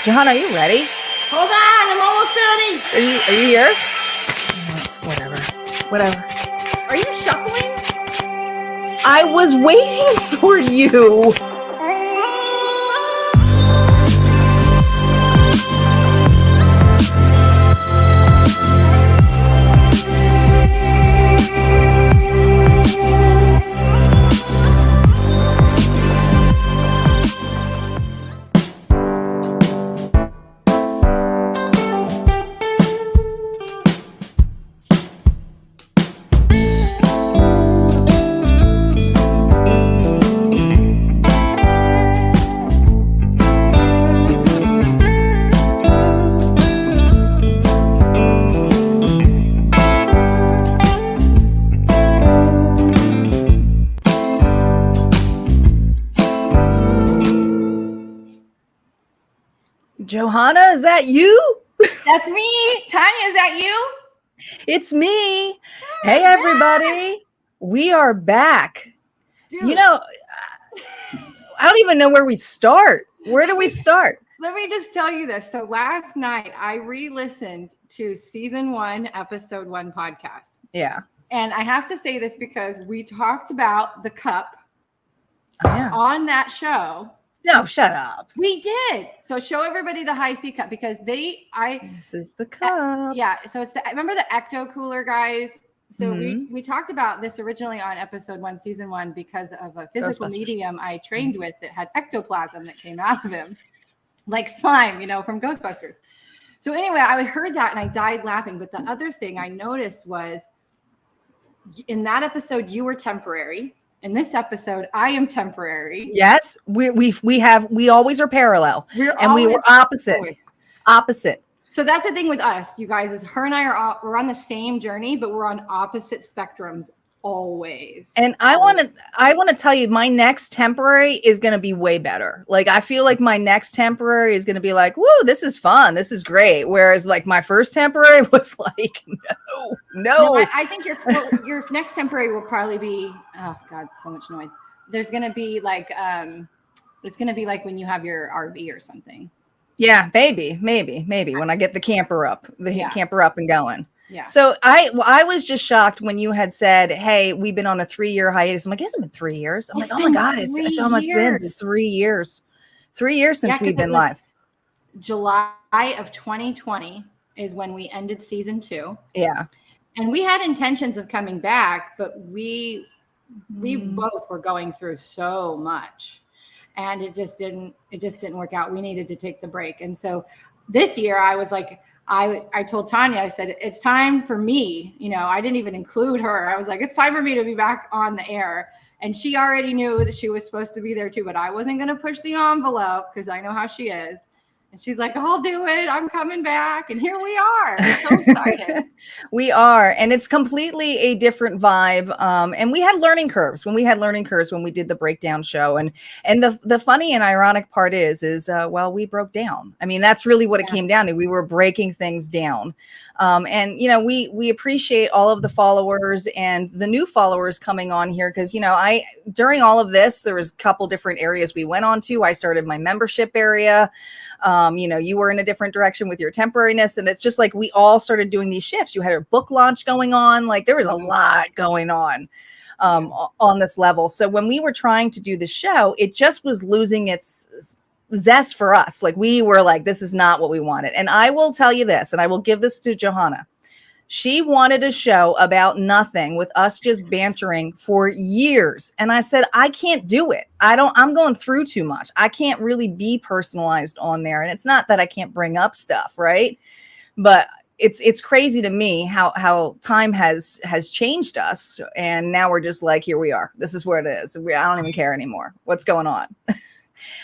Johanna, are you ready? Hold on, I'm almost ready. Are you here? Whatever. Are you shuffling? I was waiting for you. Johanna, is that you? That's me. Tanya, is that you? It's me. Hey, everybody. We are back. Dude. You know, I don't even know where we start. Where do we start? Let me just tell you this. So last night, I re-listened to season 1, episode 1 podcast. Yeah. And I have to say this because we talked about the cup on that show. No, shut up. We did. So show everybody the high C cup because this is the cup. Yeah. So I remember the ecto cooler guys. So we talked about this originally on episode 1, season 1, because of a physical medium I trained with that had ectoplasm that came out of him, like slime, from Ghostbusters. So anyway, I heard that and I died laughing. But the other thing I noticed was in that episode, you were temporary. In this episode, I am temporary. Yes, we always are parallel, and we were opposite. So that's the thing with us, you guys, is her and I we're on the same journey, but we're on opposite spectrums always. And I want to tell you, my next temporary is going to be way better. Like, I feel like my next temporary is going to be like, woo, this is fun. This is great. Whereas like my first temporary was like, no. I think your next temporary will probably be, oh God, so much noise. There's going to be like, it's going to be like when you have your RV or something. Yeah, maybe when I get the camper up and going. Yeah. So I was just shocked when you had said, hey, we've been on a 3-year hiatus. I'm like, it's been 3 years. I'm like, oh my God, it's almost been 3 years. 3 years since we've been live. July of 2020 is when we ended season 2. Yeah. And we had intentions of coming back, but we both were going through so much and it just didn't work out. We needed to take the break. And so this year I was like, I told Tanya, I said, it's time for me. I didn't even include her. I was like, it's time for me to be back on the air. And she already knew that she was supposed to be there too, but I wasn't going to push the envelope because I know how she is. And she's like, I'll do it. I'm coming back. And here we are. We're so excited. We are. And it's completely a different vibe. And we had learning curves when we did the breakdown show. And the funny and ironic part is we broke down. I mean, that's really what it came down to. We were breaking things down. And, we appreciate all of the followers and the new followers coming on here. Cause during all of this, there was a couple different areas we went on to. I started my membership area. You were in a different direction with your temporariness. And it's just like, we all started doing these shifts. You had a book launch going on. Like there was a lot going on this level. So when we were trying to do the show, it just was losing its zest for us. Like we were like, this is not what we wanted. And I will tell you this, and I will give this to Johanna. She wanted a show about nothing with us just bantering for years. And I said, I can't do it. I'm going through too much. I can't really be personalized on there. And it's not that I can't bring up stuff, right? But it's crazy to me how time has changed us. And now we're just like, here we are. This is where it is. I don't even care anymore. What's going on?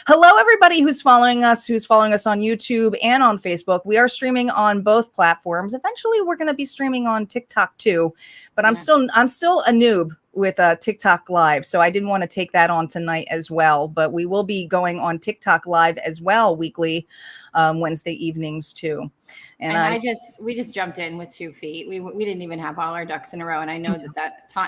Hello, everybody who's following us on YouTube and on Facebook. We are streaming on both platforms. Eventually, we're going to be streaming on TikTok too, but I'm still a noob with TikTok Live. So I didn't want to take that on tonight as well, but we will be going on TikTok Live as well weekly, Wednesday evenings too. And we just jumped in with 2 feet. We didn't even have all our ducks in a row. And I know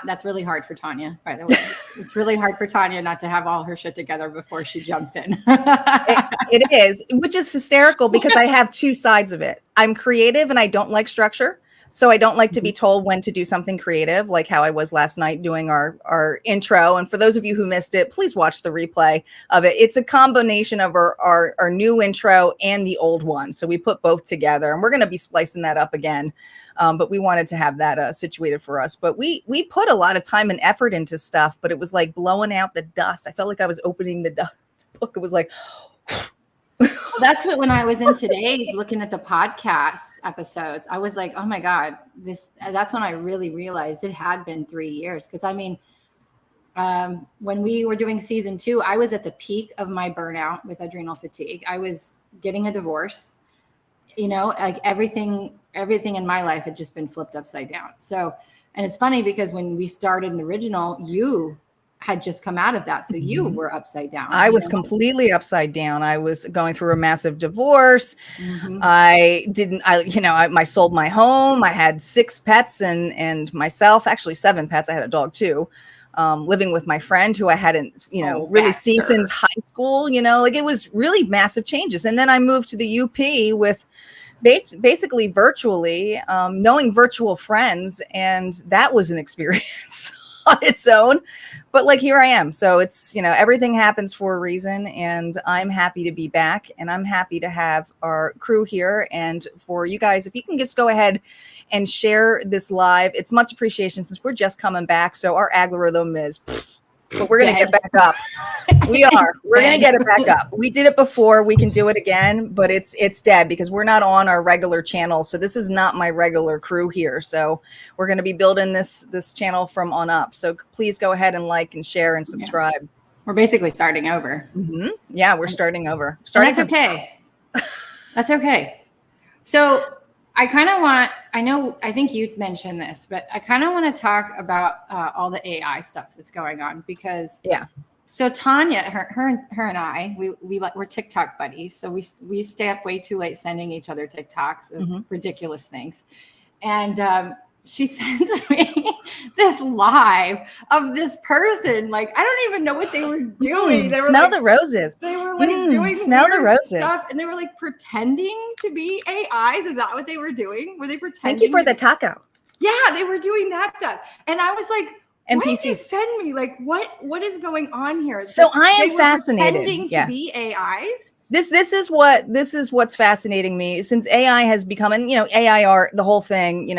that's really hard for Tanya, by the way. It's really hard for Tanya not to have all her shit together before she jumps in. It is, which is hysterical because I have 2 sides of it. I'm creative and I don't like structure. So I don't like to be told when to do something creative, like how I was last night doing our intro. And for those of you who missed it, please watch the replay of it. It's a combination of our new intro and the old one. So we put both together, and we're going to be splicing that up again. But we wanted to have that situated for us. But we put a lot of time and effort into stuff, but it was like blowing out the dust. I felt like I was opening the book. It was like... That's what, when I was in today looking at the podcast episodes, I was like, oh my God, that's when I really realized it had been 3 years. Cause I mean, when we were doing season 2, I was at the peak of my burnout with adrenal fatigue. I was getting a divorce, like everything in my life had just been flipped upside down. So, and it's funny because when we started an original, you had just come out of that. So you were upside down. I was completely upside down. I was going through a massive divorce. I sold my home. I had 6 pets and myself, actually 7 pets. I had a dog too. Living with my friend who I hadn't, really seen since high school, like it was really massive changes. And then I moved to the UP with basically virtually, knowing virtual friends. And that was an experience on its own, but like here I am. So it's, everything happens for a reason, and I'm happy to be back, and I'm happy to have our crew here. And for you guys, if you can just go ahead and share this live, it's much appreciation since we're just coming back. So our algorithm is, but we're going to get back up. We're going to get it back up. We did it before. We can do it again, but it's dead because we're not on our regular channel. So this is not my regular crew here. So we're going to be building this channel from on up. So please go ahead and like and share and subscribe. Yeah. We're basically starting over. Yeah, we're starting over. That's okay. That's okay. So I think you mentioned this, but I kind of want to talk about all the AI stuff that's going on because so Tanya, her and I, we're TikTok buddies. So we stay up way too late sending each other TikToks of ridiculous things. And she sends me this live of this person. Like, I don't even know what they were doing. They were smell the roses. They were like doing smell the roses stuff, and they were like pretending to be AIs. Is that what they were doing? Were they pretending? Thank you for the taco. Yeah, they were doing that stuff. And I was like, NPCs. What did you send me? Like, what is going on here? So I am fascinated. Pretending to be AIs. This is what's fascinating me, since AI has become, and AI art, the whole thing,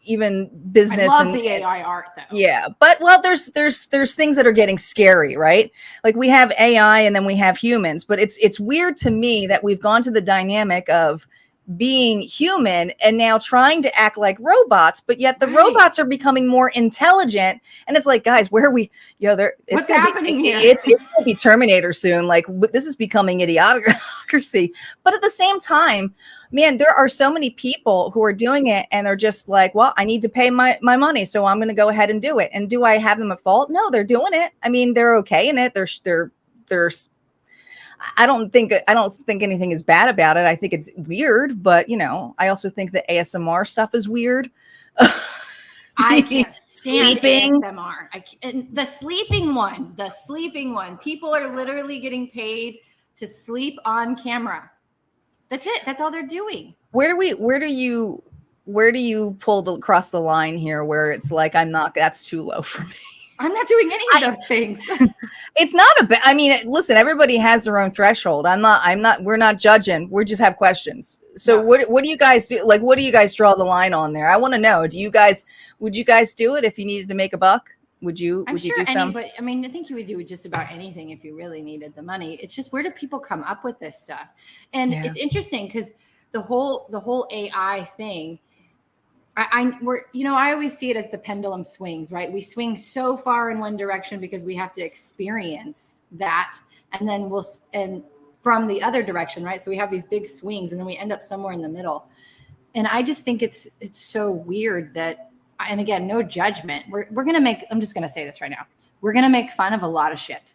even business. I love the AI art though. Yeah. But there's things that are getting scary, right? Like we have AI and then we have humans, but it's weird to me that we've gone to the dynamic of being human and now trying to act like robots, but yet the robots are becoming more intelligent. And it's like, guys, where are we? What's happening here? It's going to be Terminator soon. Like this is becoming idiocracy. But at the same time, man, there are so many people who are doing it and they're just like, well, I need to pay my money, so I'm going to go ahead and do it. And do I have them at fault? No, they're doing it. I mean, they're okay in it. They're I don't think anything is bad about it. I think it's weird, but I also think the ASMR stuff is weird. I can't stand ASMR. And the sleeping one. People are literally getting paid to sleep on camera. That's it. That's all they're doing. Where do you cross the line here where it's like, that's too low for me? I'm not doing any of those things. It's not listen, everybody has their own threshold. We're not judging. We just have questions. So what do you guys do? Like, what do you guys draw the line on there? I want to know. Would you guys do it if you needed to make a buck? Would you do some? But I mean, I think you would do just about anything if you really needed the money. It's just, where do people come up with this stuff? And it's interesting because the whole AI thing, I always see it as the pendulum swings, right? We swing so far in one direction because we have to experience that. And then and from the other direction, right? So we have these big swings and then we end up somewhere in the middle. And I just think it's so weird that and again, no judgment. We're going to make, I'm just going to say this right now. We're going to make fun of a lot of shit.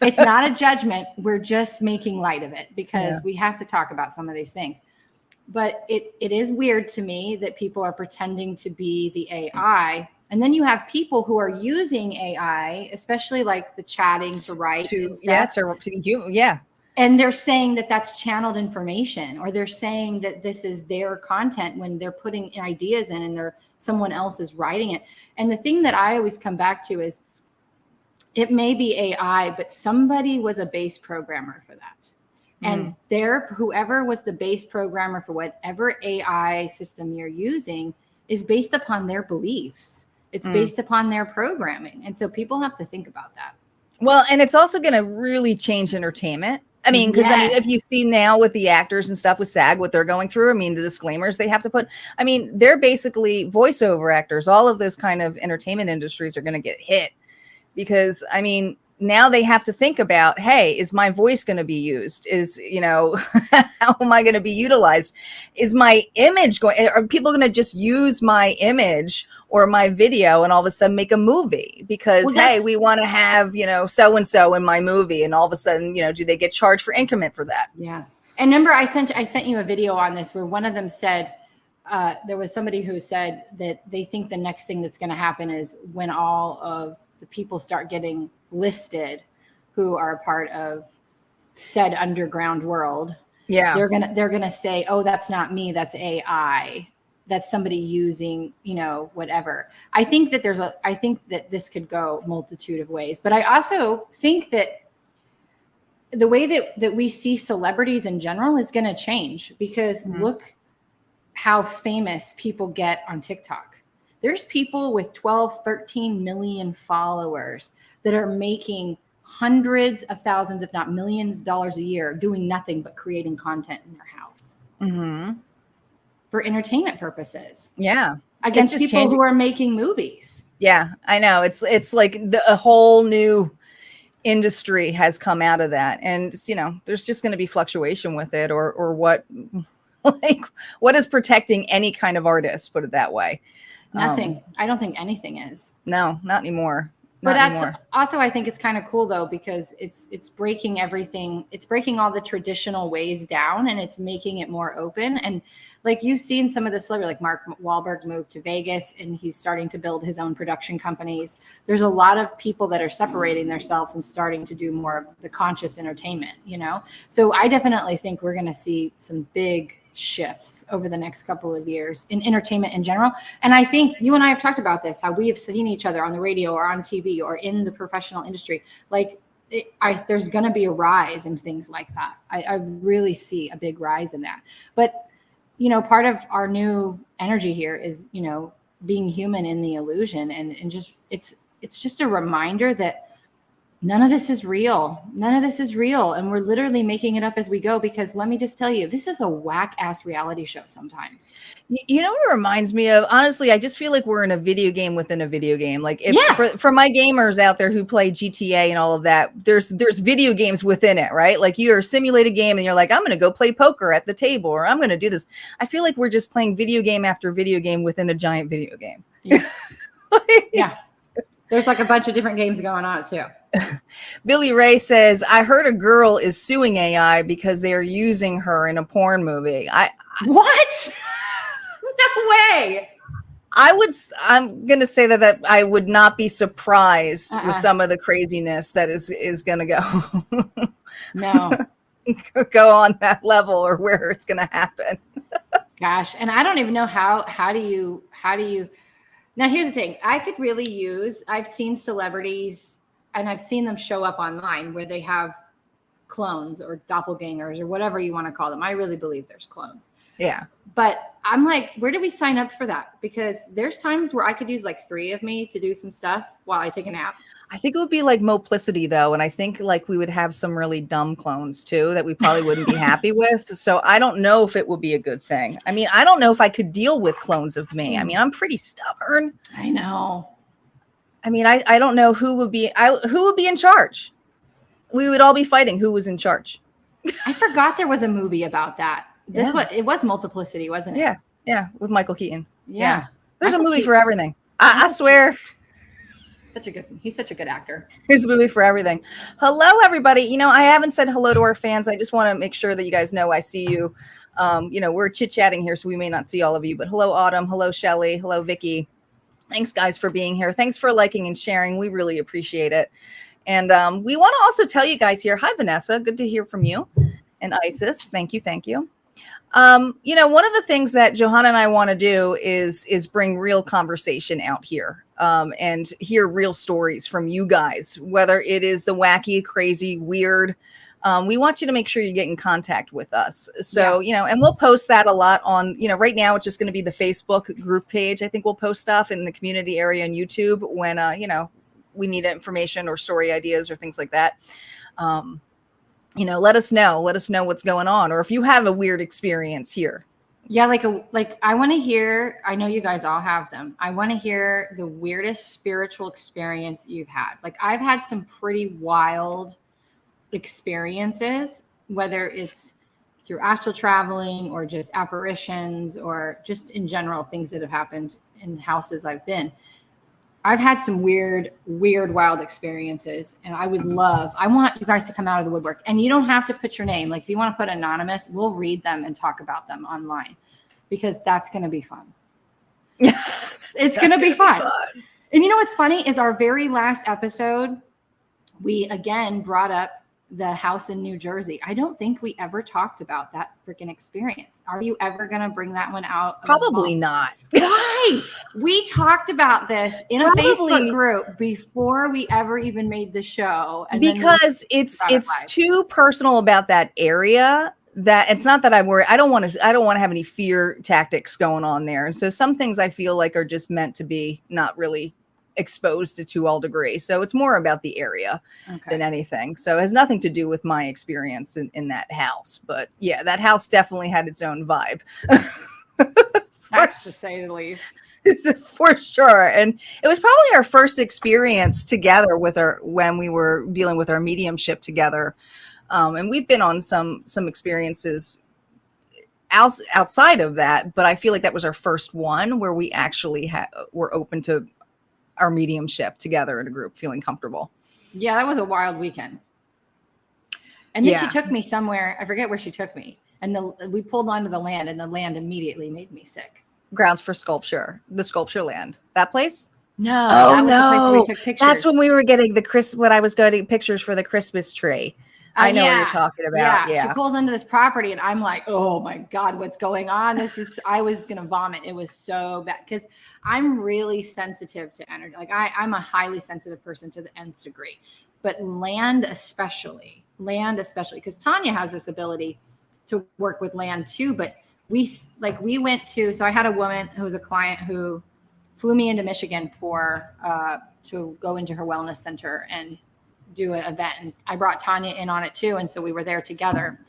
It's not a judgment. We're just making light of it because we have to talk about some of these things. But it is weird to me that people are pretending to be the AI. And then you have people who are using AI, especially like the chatting to write and stuff. And they're saying that that's channeled information, or they're saying that this is their content when they're putting ideas in and someone else is writing it. And the thing that I always come back to is it may be AI, but somebody was a base programmer for that. And whoever was the base programmer for whatever AI system you're using is based upon their beliefs. It's based upon their programming. And so people have to think about that. Well, and it's also going to really change entertainment. I mean, because I mean, if you see now with the actors and stuff with SAG, what they're going through, I mean, the disclaimers they have to put, I mean, they're basically voiceover actors. All of those kind of entertainment industries are going to get hit because, I mean, now they have to think about, hey, is my voice going to be used? Is, you know, how am I going to be utilized? Is my image are people going to just use my image or my video and all of a sudden make a movie because, hey, we want to have, you know, so-and-so in my movie. And all of a sudden, you know, do they get charged for increment for that? Yeah. And remember, I sent you a video on this where one of them said, there was somebody who said that they think the next thing that's going to happen is when all of the people start getting listed who are a part of said underground world. Yeah. They're gonna say, oh, that's not me, that's AI. That's somebody using, you know, whatever. I think that I think that this could go multitude of ways, but I also think that the way that we see celebrities in general is going to change because look how famous people get on TikTok. There's people with 12, 13 million followers that are making hundreds of thousands, if not millions of dollars a year, doing nothing but creating content in their house. For entertainment purposes. Yeah. Against people who are making movies. Yeah, I know. It's like a whole new industry has come out of that. And, you know, there's just going to be fluctuation with it or what, like what is protecting any kind of artist, put it that way. Nothing. I don't think anything is. No, not anymore. But also, I think it's kind of cool though, because it's breaking everything. It's breaking all the traditional ways down and it's making it more open. And like you've seen some of the celebrities, like Mark Wahlberg moved to Vegas and he's starting to build his own production companies. There's a lot of people that are separating themselves and starting to do more of the conscious entertainment, you know? So I definitely think we're going to see some big shifts over the next couple of years in entertainment in general. And I think you and I have talked about this, how we have seen each other on the radio or on TV or in the professional industry. Like there's going to be a rise in things like that. I really see a big rise in that. But you know, part of our new energy here is, you know, being human in the illusion and just, it's just a reminder that none of this is real. None of this is real. And we're literally making it up as we go, because let me just tell you, this is a whack ass reality show sometimes. You know what it reminds me of? Honestly, I just feel like we're in a video game within a video game. Like for my gamers out there who play GTA and all of that, there's video games within it, right? Like you're a simulated game and you're like, I'm going to go play poker at the table or I'm going to do this. I feel like we're just playing video game after video game within a giant video game. Yeah. Yeah. There's like a bunch of different games going on too. Billy Ray says, I heard a girl is suing AI because they are using her in a porn movie. What? No way. I'm going to say that I would not be surprised with some of the craziness that is going to go. No. Go on that level or where it's going to happen. Gosh. And I don't even know how do you, now here's the thing. I've seen celebrities and I've seen them show up online where they have clones or doppelgangers or whatever you want to call them. I really believe there's clones. Yeah. But I'm like, where do we sign up for that? Because there's times where I could use like 3 of me to do some stuff while I take a nap. I think it would be like multiplicity though. And I think like we would have some really dumb clones too, that we probably wouldn't be happy with. So I don't know if it would be a good thing. I mean, I don't know if I could deal with clones of me. I mean, I'm pretty stubborn. I know. I mean, I don't know who would be in charge. We would all be fighting who was in charge. I forgot there was a movie about that. It was Multiplicity, wasn't it? Yeah. Yeah. With Michael Keaton. Yeah. There's a movie for everything. I swear. He's such a good actor. There's a movie for everything. Hello, everybody. You know, I haven't said hello to our fans. I just want to make sure that you guys know I see you. You know, we're chit-chatting here, so we may not see all of you, but hello, Autumn. Hello, Shelly. Hello, Vicky. Thanks, guys, for being here. Thanks for liking and sharing. We really appreciate it. And we want to also tell you guys here, hi, Vanessa. Good to hear from you. And Isis, thank you. Thank you. You know, one of the things that Johanna and I want to do is bring real conversation out here and hear real stories from you guys, whether it is the wacky, crazy, weird. We want you to make sure you get in contact with us. So, you know, and we'll post that a lot on, you know, right now it's just going to be the Facebook group page. I think we'll post stuff in the community area on YouTube when, you know, we need information or story ideas or things like that. You know, let us know what's going on, or if you have a weird experience here. Yeah. Like I want to hear, I know you guys all have them. I want to hear the weirdest spiritual experience you've had. Like I've had some pretty wild experiences, whether it's through astral traveling or just apparitions or just in general, things that have happened in houses I've been. I've had some weird, wild experiences, and I want you guys to come out of the woodwork. And you don't have to put your name. Like if you want to put anonymous, we'll read them and talk about them online because that's going to be fun. It's going to be fun. And you know what's funny is our very last episode, we again brought up the house in New Jersey. I don't think we ever talked about that freaking experience. Are you ever going to bring that one out? Probably not. Why? We talked about this in a Facebook group before we ever even made the show. And because it's too personal about that area that it's not that I'm worried. I don't want to have any fear tactics going on there. And so some things I feel like are just meant to be not really exposed to all degrees. So it's more about the area than anything. So it has nothing to do with my experience in that house. But yeah, that house definitely had its own vibe. That's to say the least. For sure. And it was probably our first experience together when we were dealing with our mediumship together. And we've been on some experiences outside of that, but I feel like that was our first one where we actually were open to our mediumship together in a group, feeling comfortable. Yeah, that was a wild weekend. And then she took me somewhere. I forget where she took me. And we pulled onto the land, and the land immediately made me sick. Grounds for Sculpture, the Sculpture Land. That place? No. Oh, that was no. the place where we took pictures. That's when we were getting when I was getting pictures for the Christmas tree. I know what you're talking about. Yeah. She pulls into this property and I'm like, oh my God, what's going on? I was going to vomit. It was so bad because I'm really sensitive to energy. Like I'm a highly sensitive person to the nth degree, but land especially because Tanya has this ability to work with land too. But we went so I had a woman who was a client who flew me into Michigan to go into her wellness center and do an event, and I brought Tanya in on it too, and so we were there together,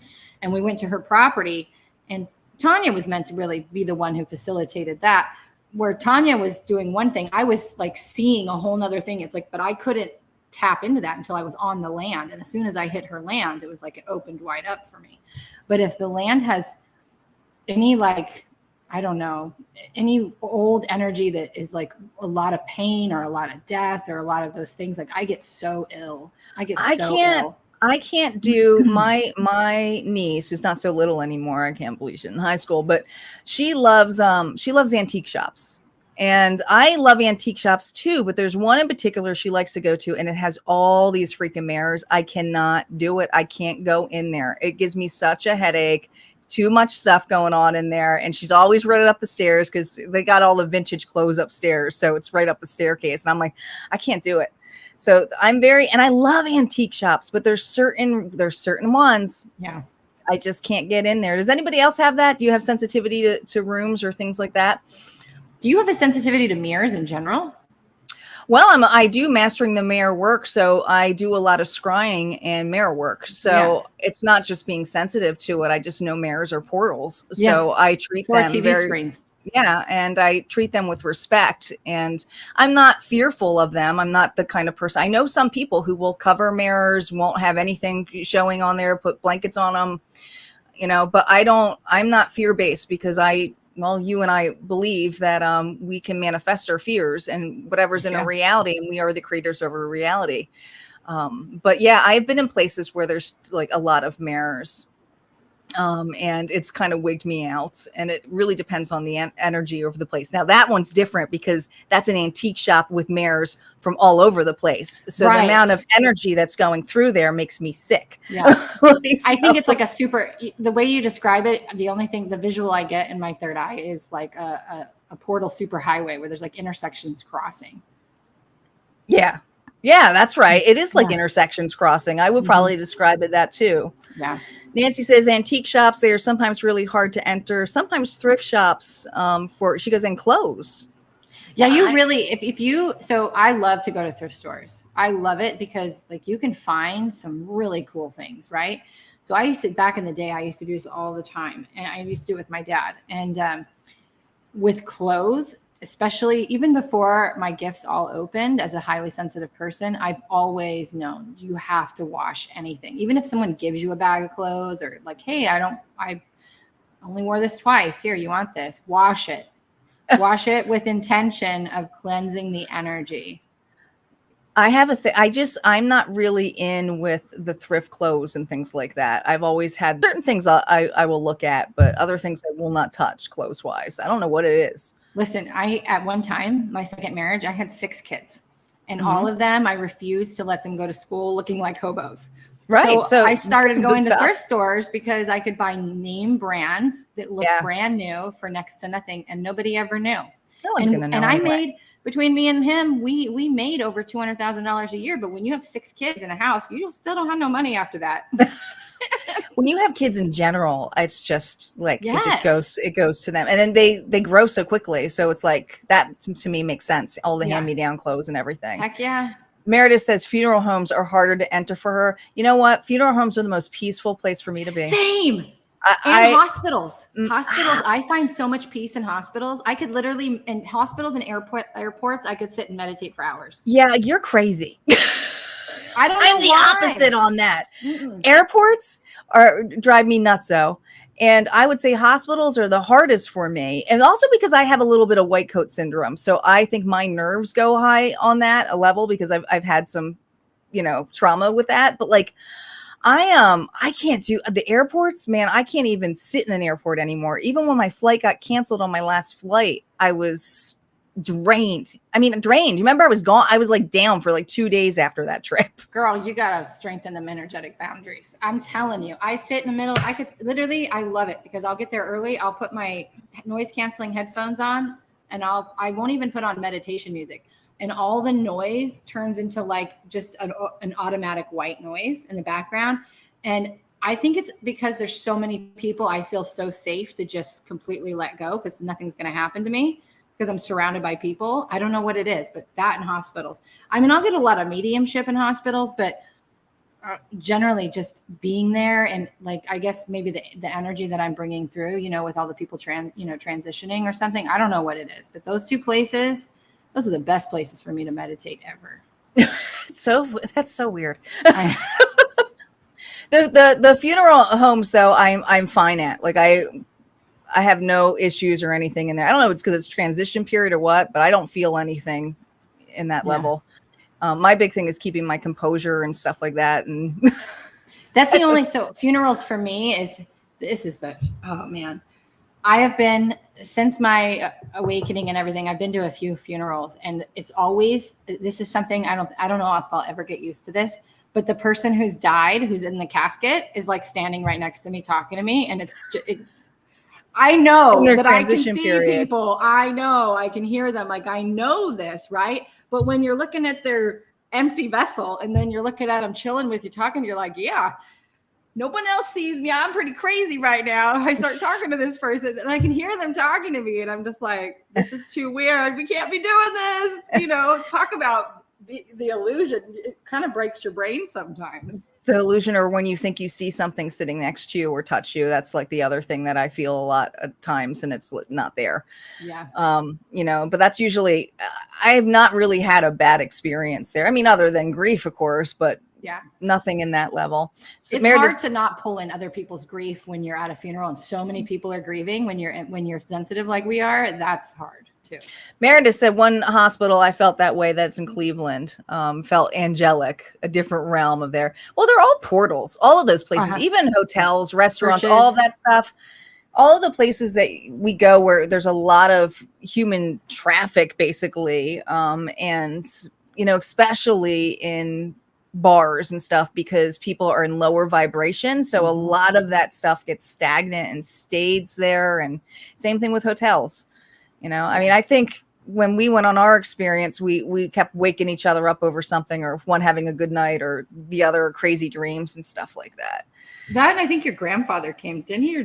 and we went to her property, and Tanya was meant to really be the one who facilitated that, where Tanya was doing one thing, I was like seeing a whole nother thing. It's like, but I couldn't tap into that until I was on the land, and as soon as I hit her land, it was like it opened wide up for me. But if the land has any I don't know, any old energy that is like a lot of pain or a lot of death or a lot of those things, like I get so ill. I can't do my niece, who's not so little anymore. I can't believe she's in high school, but she loves antique shops. And I love antique shops too, but there's one in particular she likes to go to, and it has all these freaking mirrors. I cannot do it. I can't go in there. It gives me such a headache. Too much stuff going on in there, and she's always running up the stairs because they got all the vintage clothes upstairs, so it's right up the staircase, and I'm like, I can't do it. So and I love antique shops, but there's certain ones I just can't get in there. Does anybody else have that? Do you have sensitivity to rooms or things like that? Do you have a sensitivity to mirrors in general? Well, I do mastering the mirror work. So I do a lot of scrying and mirror work. So it's not just being sensitive to it. I just know mirrors are portals. So I treat them TV screens. Yeah. And I treat them with respect, and I'm not fearful of them. I'm not the kind of person. I know some people who will cover mirrors, won't have anything showing on there, put blankets on them, but I'm not fear-based because I well, you and I believe that we can manifest our fears and whatever's in a reality, and we are the creators of our reality. But yeah, I've been in places where there's like a lot of mirrors. And it's kind of wigged me out, and it really depends on the energy of the place. Now that one's different because that's an antique shop with mirrors from all over the place. So the amount of energy that's going through there makes me sick. Yeah. I think it's like the way you describe it, the only thing, the visual I get in my third eye is like a portal super highway where there's like intersections crossing. Yeah. Yeah, that's right. It is like intersections crossing. I would probably describe it that too. Yeah. Nancy says antique shops, they are sometimes really hard to enter. Sometimes thrift shops she goes, and clothes. Yeah, you really, if you, so I love to go to thrift stores. I love it because like you can find some really cool things, right? So back in the day, I used to do this all the time, and I used to do it with my dad. And with clothes, especially even before my gifts all opened, as a highly sensitive person, I've always known you have to wash anything. Even if someone gives you a bag of clothes or like, hey, I only wore this twice. Here, you want this? Wash it. Wash it with intention of cleansing the energy. I have a thing. I'm not really in with the thrift clothes and things like that. I've always had certain things I will look at, but other things I will not touch clothes wise. I don't know what it is. Listen, at one time, my second marriage, I had 6 kids, and all of them, I refused to let them go to school looking like hobos. Right. So I started going to thrift stores because I could buy name brands that look brand new for next to nothing, and nobody ever knew. No one's gonna know. And I made, between me and him, we made over $200,000 a year. But when you have 6 kids in a house, you still don't have no money after that. When you have kids in general, it's just like it goes to them, and then they grow so quickly. So it's like that to me makes sense. All the hand-me-down clothes and everything. Heck yeah. Meredith says funeral homes are harder to enter for her. You know what? Funeral homes are the most peaceful place for me to be. Same. And hospitals. Hospitals. I find so much peace in hospitals. I could literally, in hospitals and airports, I could sit and meditate for hours. Yeah, you're crazy. I don't know I'm the opposite on that. Airports drive me nutso. And I would say hospitals are the hardest for me. And also because I have a little bit of white coat syndrome. So I think my nerves go high on that a level because I've had some, trauma with that. But like I can't do the airports, man. I can't even sit in an airport anymore. Even when my flight got canceled on my last flight, I was drained. Drained. You remember I was gone. I was like down for like 2 days after that trip. Girl, you got to strengthen them energetic boundaries. I'm telling you, I sit in the middle. I love it because I'll get there early. I'll put my noise canceling headphones on and I won't even put on meditation music. And all the noise turns into like just an automatic white noise in the background. And I think it's because there's so many people, I feel so safe to just completely let go because nothing's going to happen to me. Because I'm surrounded by people. I don't know what it is, but that in hospitals. I'll get a lot of mediumship in hospitals, but generally just being there and like, I guess maybe the energy that I'm bringing through, with all the people transitioning or something. I don't know what it is, but those 2 places, those are the best places for me to meditate ever. That's so weird. The funeral homes though, I'm fine at. Like I have no issues or anything in there. I don't know if it's because it's transition period or what, but I don't feel anything in that level. My big thing is keeping my composure and stuff like that. And that's the only, so funerals for me oh man, I have been, since my awakening and everything, I've been to a few funerals and it's always, this is something I don't know if I'll ever get used to this, but the person who's died, who's in the casket is like standing right next to me, talking to me. And I know that I can see people. I know I can hear them. Like I know this, right? But when you're looking at their empty vessel and then you're looking at them chilling with you talking, you're like, yeah, no one else sees me. I'm pretty crazy right now. I start talking to this person and I can hear them talking to me. And I'm just like, this is too weird. We can't be doing this. Talk about the illusion. It kind of breaks your brain sometimes. The illusion, or when you think you see something sitting next to you or touch you, that's like the other thing that I feel a lot of times, and it's not there. Yeah. But that's usually, I have not really had a bad experience there. Other than grief, of course, but Yeah. Nothing in that level. So It's hard to not pull in other people's grief when you're at a funeral and so many people are grieving. When you're sensitive like we are, that's hard too. Meredith said one hospital I felt that way, that's in Cleveland, felt angelic, a different realm of there. Well, they're all portals, all of those places, even hotels, restaurants, Churches. all of that stuff. All of the places that we go where there's a lot of human traffic, basically, and, you know, especially in bars and stuff, because people are in lower vibration. So a lot of that stuff gets stagnant and stays there. And same thing with hotels. You know, I mean, I think when we went on our experience, we kept waking each other up over something, or one having a good night or the other crazy dreams and stuff like that. That, and I think your grandfather came, didn't he?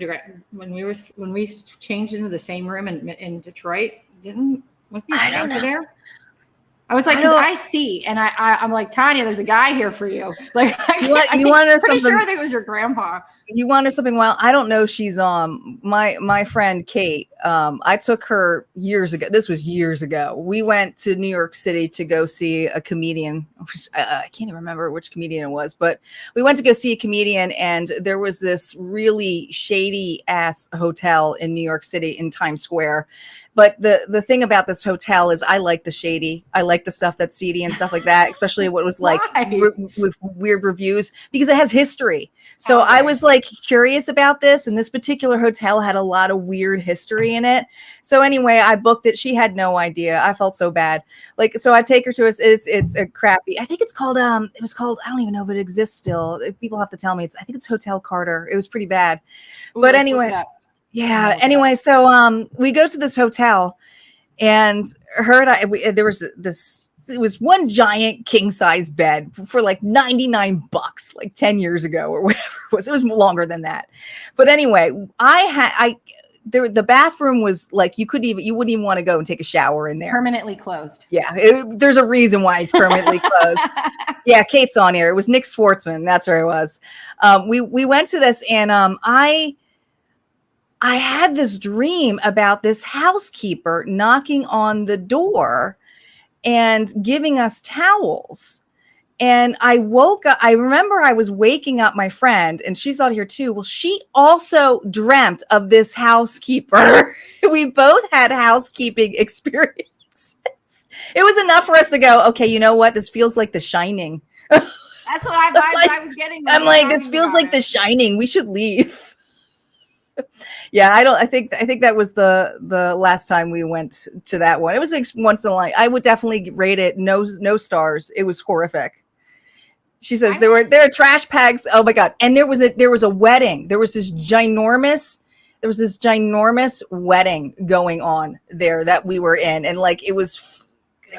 When we changed into the same room in Detroit, was he over there? I was like, because I see, and I'm like, Tanya, there's a guy here for you. Like, you want to know something? Sure, I think it was your grandpa. You want to know something? Well, I don't know. She's my friend Kate. I took her years ago. This was years ago. We went to New York City to go see a comedian. I can't even remember which comedian it was, but we went to go see a comedian, and there was this really shady ass hotel in New York City in Times Square. But the thing about this hotel is I like the shady. I like the stuff that's seedy and stuff like that, especially what was like with weird reviews, because it has history. So I was like curious about this, and this particular hotel had a lot of weird history in it. So anyway, I booked it. She had no idea. I felt so bad. Like, so I take her to us. It's a crappy. I think it's called it was called, I don't even know if it exists still. People have to tell me. I think it's Hotel Carter. It was pretty bad. Ooh, but anyway. Yeah. Anyway, so we go to this hotel, and her and I, there was this. It was one giant king size bed for like $99, like 10 years ago or whatever it was. It was longer than that. But anyway, the bathroom was like, you wouldn't even want to go and take a shower in there. Permanently closed. Yeah. There's a reason why it's permanently closed. Yeah. Kate's on here. It was Nick Schwartzman. That's where it was. We went to this, and I had this dream about this housekeeper knocking on the door and giving us towels. And I woke up. I remember I was waking up my friend, and she's out here too. Well, she also dreamt of this housekeeper. We both had housekeeping experiences. It was enough for us to go, okay, you know what? This feels like The Shining. That's what I was getting. I'm like, this feels like The Shining. We should leave. Yeah, I think that was the last time we went to that one. It was like once in a life. I would definitely rate it no stars. It was horrific. She says there were trash bags. Oh my God. And there was a wedding. There was this ginormous wedding going on there that we were in, and like it was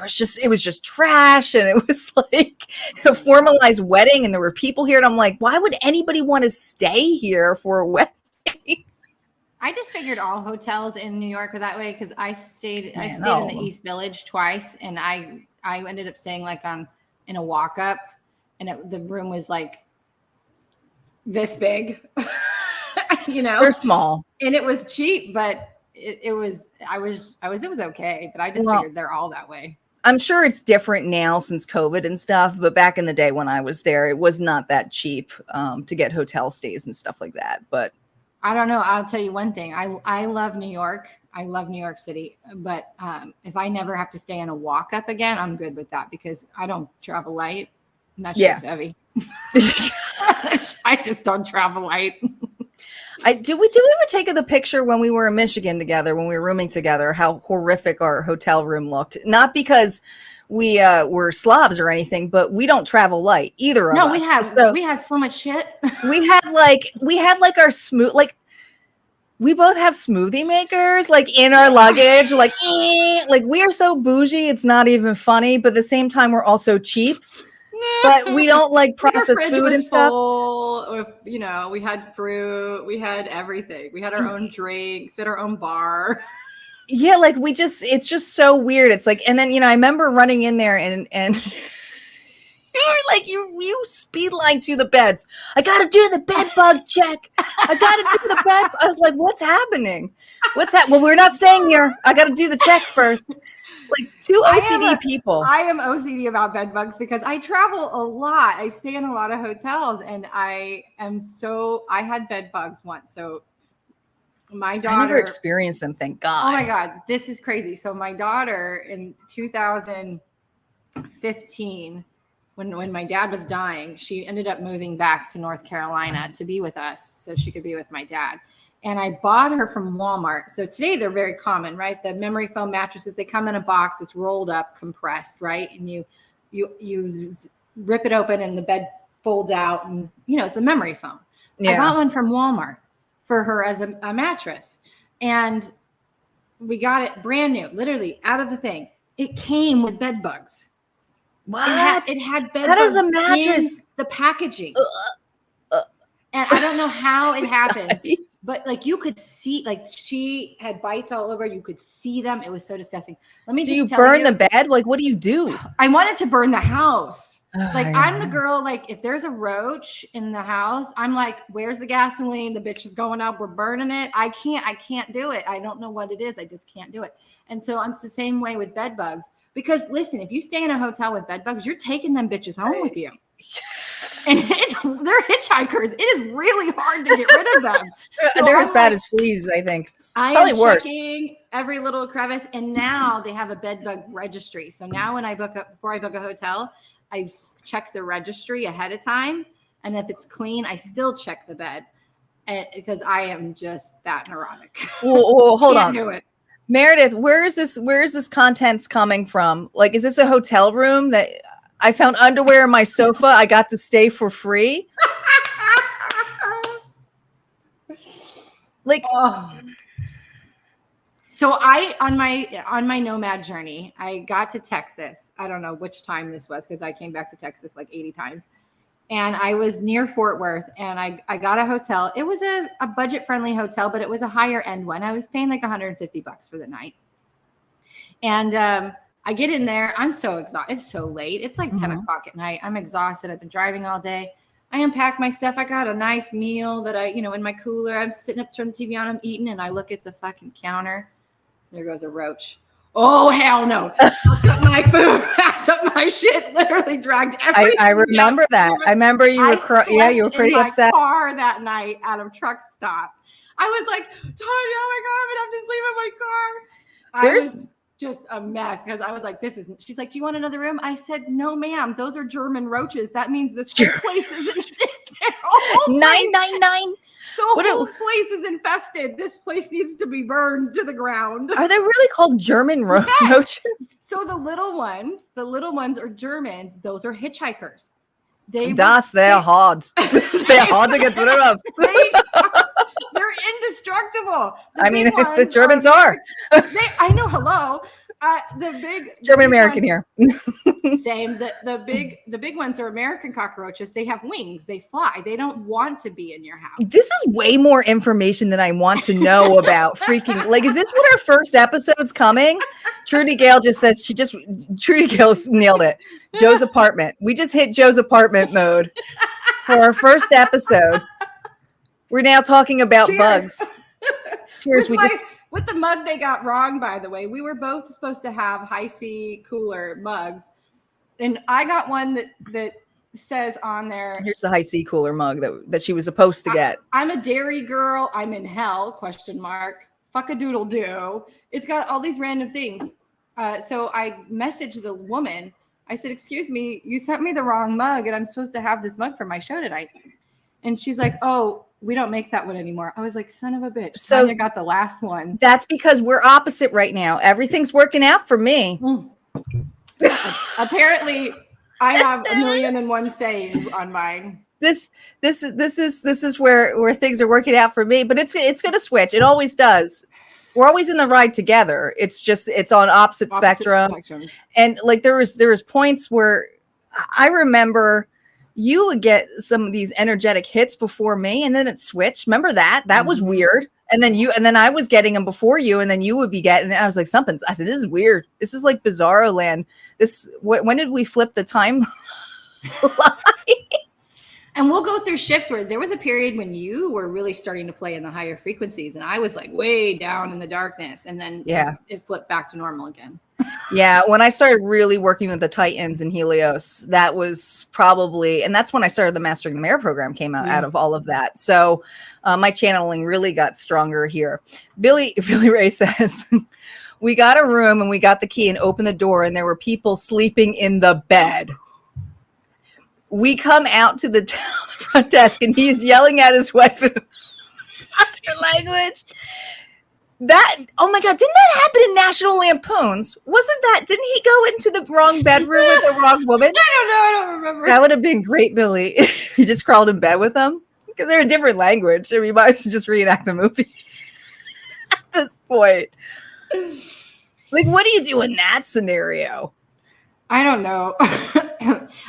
just trash, and it was like a formalized wedding, and there were people here, and I'm like, why would anybody want to stay here for a wedding? I just figured all hotels in New York were that way, because I stayed in the East Village twice, and I ended up staying like in a walk up, and the room was like this big, you know, they're small, and it was cheap, but it was okay, but I just figured they're all that way. I'm sure it's different now since COVID and stuff, but back in the day when I was there, it was not that cheap to get hotel stays and stuff like that. But I don't know. I'll tell you one thing. I love New York. I love New York City. But if I never have to stay in a walk up again, I'm good with that, because I don't travel light. And that shit's heavy. I just don't travel light. Did we ever take the picture when we were in Michigan together, when we were rooming together, how horrific our hotel room looked? Not because we were slobs or anything, but we don't travel light, either of us. We had so much shit. we had like our smooth, like we both have smoothie makers like in our luggage, like we are so bougie, it's not even funny, but at the same time we're also cheap. But we don't like processed food and stuff. You know, we had fruit, we had everything. We had our own drinks, we had our own bar. Yeah, like it's just so weird. It's like, and then, you know, I remember running in there and you were like, you speed line to the beds. I got to do the bed bug check. I got to do the bed. I was like, what's happening? Well, we're not staying here. I got to do the check first. Like two OCD people. I am OCD about bed bugs because I travel a lot. I stay in a lot of hotels, and I had bed bugs once. So my daughter, I never experienced them, thank God. Oh my God, this is crazy. So my daughter in 2015, when my dad was dying, she ended up moving back to North Carolina to be with us so she could be with my dad. And I bought her from Walmart. So today they're very common, right? The memory foam mattresses, they come in a box, it's rolled up, compressed, right? And you rip it open and the bed folds out, and it's a memory foam. Yeah. I bought one from Walmart for her as a mattress. And we got it brand new, literally out of the thing. It came with bed bugs. What? It had bed How bugs does a mattress in the packaging. And I don't know how it happens. But like you could see, like she had bites all over. You could see them. It was so disgusting. Let me just tell you. Do you burn the bed? Like, what do you do? I wanted to burn the house. I'm the girl, like if there's a roach in the house, I'm like, where's the gasoline? The bitch is going up. We're burning it. I can't do it. I don't know what it is. I just can't do it. And so it's the same way with bed bugs. Because listen, if you stay in a hotel with bed bugs, you're taking them bitches home with you. And they're hitchhikers. It is really hard to get rid of them. So they're as bad as fleas, I think. Probably worse. Checking every little crevice, and now they have a bed bug registry. So now when before I book a hotel, I check the registry ahead of time, and if it's clean, I still check the bed, because I am just that neurotic. Well, hold on. Do it. Meredith, where is this contents coming from? Like, is this a hotel room that I found underwear in my sofa? I got to stay for free. Like, so on my nomad journey, I got to Texas. I don't know which time this was because I came back to Texas like 80 times. And I was near Fort Worth, and I got a hotel. It was a budget-friendly hotel, but it was a higher end one. I was paying like $150 for the night. And I get in there. I'm so exhausted. It's so late. It's like 10 o'clock at night. I'm exhausted. I've been driving all day. I unpack my stuff. I got a nice meal that in my cooler. I'm sitting up, turn the TV on, I'm eating, and I look at the fucking counter. There goes a roach. Oh, hell no. Packed up my food, packed up my shit, literally dragged everything. I remember that. I remember you were you were pretty upset. In my car that night at a truck stop. I was like, Tanya, oh my God, I'm going to have to sleep in my car. I was just a mess because I was like, she's like, do you want another room? I said, no, ma'am. Those are German roaches. That means this whole place is 999. The whole place is infested. This place needs to be burned to the ground. Are they really called German roaches? So the little ones are Germans. Those are hitchhikers. They're hard. They're hard to get rid of. They're indestructible. The Germans are. I know. Hello. The big German American here. Same. The big ones are American cockroaches. They have wings. They fly. They don't want to be in your house. This is way more information than I want to know about freaking. Like, is this what our first episode's coming? Trudy Gale just says Trudy Gale's nailed it. Joe's apartment. We just hit Joe's apartment mode for our first episode. We're now talking about bugs. Cheers. With the mug they got wrong, by the way. We were both supposed to have high C cooler mugs. And I got one that says on there. Here's the high C cooler mug that she was supposed to get. I'm a dairy girl. I'm in hell, ? Fuck a doodle do. It's got all these random things. So I messaged the woman. I said, excuse me, you sent me the wrong mug and I'm supposed to have this mug for my show tonight. And she's like, oh, we don't make that one anymore. I was like, son of a bitch. So Tanya got the last one. That's because we're opposite right now. Everything's working out for me. Apparently, I have 1,000,001 sayings on mine. This is where things are working out for me, but it's going to switch. It always does. We're always in the ride together. It's on opposite spectrums. And like there was points where I remember you would get some of these energetic hits before me, and then it switched. Remember that? That was weird. And then I was getting them before you, and then you would be getting it. I was like, I said, this is weird. This is like Bizarro Land. When did we flip the time? And we'll go through shifts where there was a period when you were really starting to play in the higher frequencies and I was like way down in the darkness, and then it flipped back to normal again. Yeah, when I started really working with the Titans and Helios, that was probably, and that's when I started the Mastering the Mare program came out of all of that. So my channeling really got stronger here. Billy Ray says, we got a room and we got the key and opened the door and there were people sleeping in the bed. We come out to the front desk and he's yelling at his wife in language. That, oh my God, didn't that happen in National Lampoons? Didn't he go into the wrong bedroom with the wrong woman? I don't remember. That would have been great, Billy. He just crawled in bed with them because they're a different language. I mean, you might as well just reenact the movie at this point. Like, what do you do in that scenario? I don't know.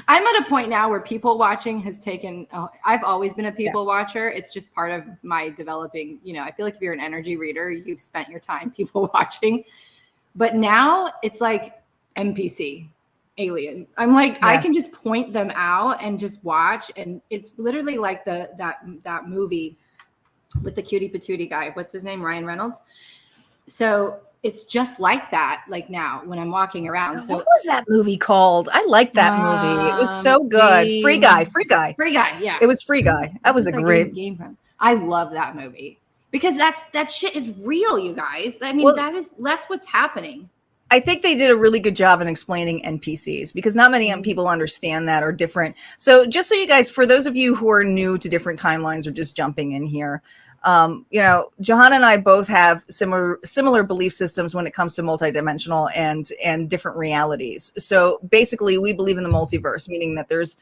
I'm at a point now where people watching has taken, I've always been a people watcher. It's just part of my developing, I feel like if you're an energy reader, you've spent your time people watching. But now it's like NPC, alien. I'm like, I can just point them out and just watch. And it's literally like that movie with the cutie patootie guy. What's his name? Ryan Reynolds. So it's just like that, like now when I'm walking around. So what was that movie called? I liked that movie. It was so good. Free Guy. Yeah. It was Free Guy. That was a great game from. I love that movie because that shit is real, you guys. I mean, that's what's happening. I think they did a really good job in explaining NPCs because not many people understand that or different. So just so you guys, for those of you who are new to different timelines or just jumping in here, Johanna and I both have similar belief systems when it comes to multidimensional and different realities. So basically we believe in the multiverse, meaning that there's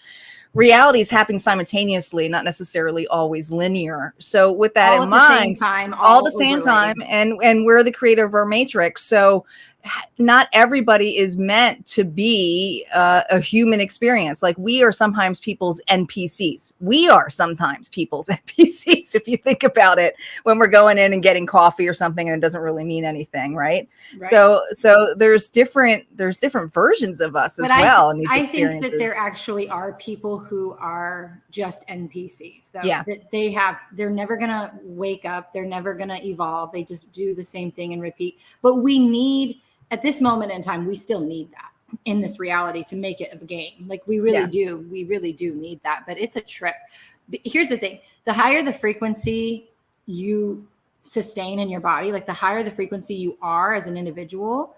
realities happening simultaneously, not necessarily always linear. So with that all in mind, all the same time, and we're the creator of our matrix. So not everybody is meant to be a human experience. Like we are sometimes people's NPCs. We are sometimes people's NPCs. If you think about it, when we're going in and getting coffee or something and it doesn't really mean anything. Right. So there's different versions of us as well. In these experiences. I think that there actually are people who are just NPCs though. Yeah. That they're never going to wake up. They're never going to evolve. They just do the same thing and repeat. But we need, at this moment in time, we still need that in this reality to make it a game. Like we really do. We really do need that, but it's a trip. Here's the thing. The higher the frequency you sustain in your body, like the higher the frequency you are as an individual,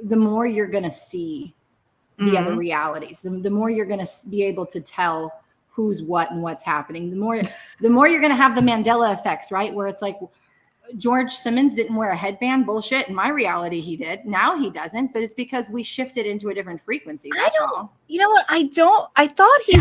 the more you're going to see the other realities. The more you're going to be able to tell who's what and what's happening. The more you're going to have the Mandela effects, right? Where it's like, George Simmons didn't wear a headband. Bullshit. In my reality, he did. Now he doesn't, but it's because we shifted into a different frequency. That's all. You know what? I thought he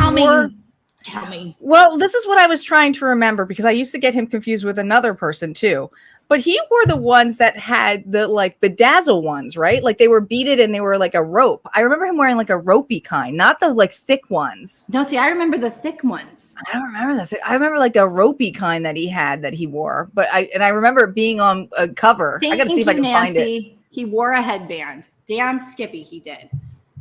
Tell me. Well, this is what I was trying to remember because I used to get him confused with another person too. But he wore the ones that had the bedazzle ones, right? Like they were beaded and they were like a rope. I remember him wearing like a ropey kind, not the like thick ones. No, see, I remember the thick ones. I don't remember the thick. I remember like a ropey kind that he wore. But I remember it being on a cover. I got to see if I can find it. He wore a headband. Damn Skippy, he did.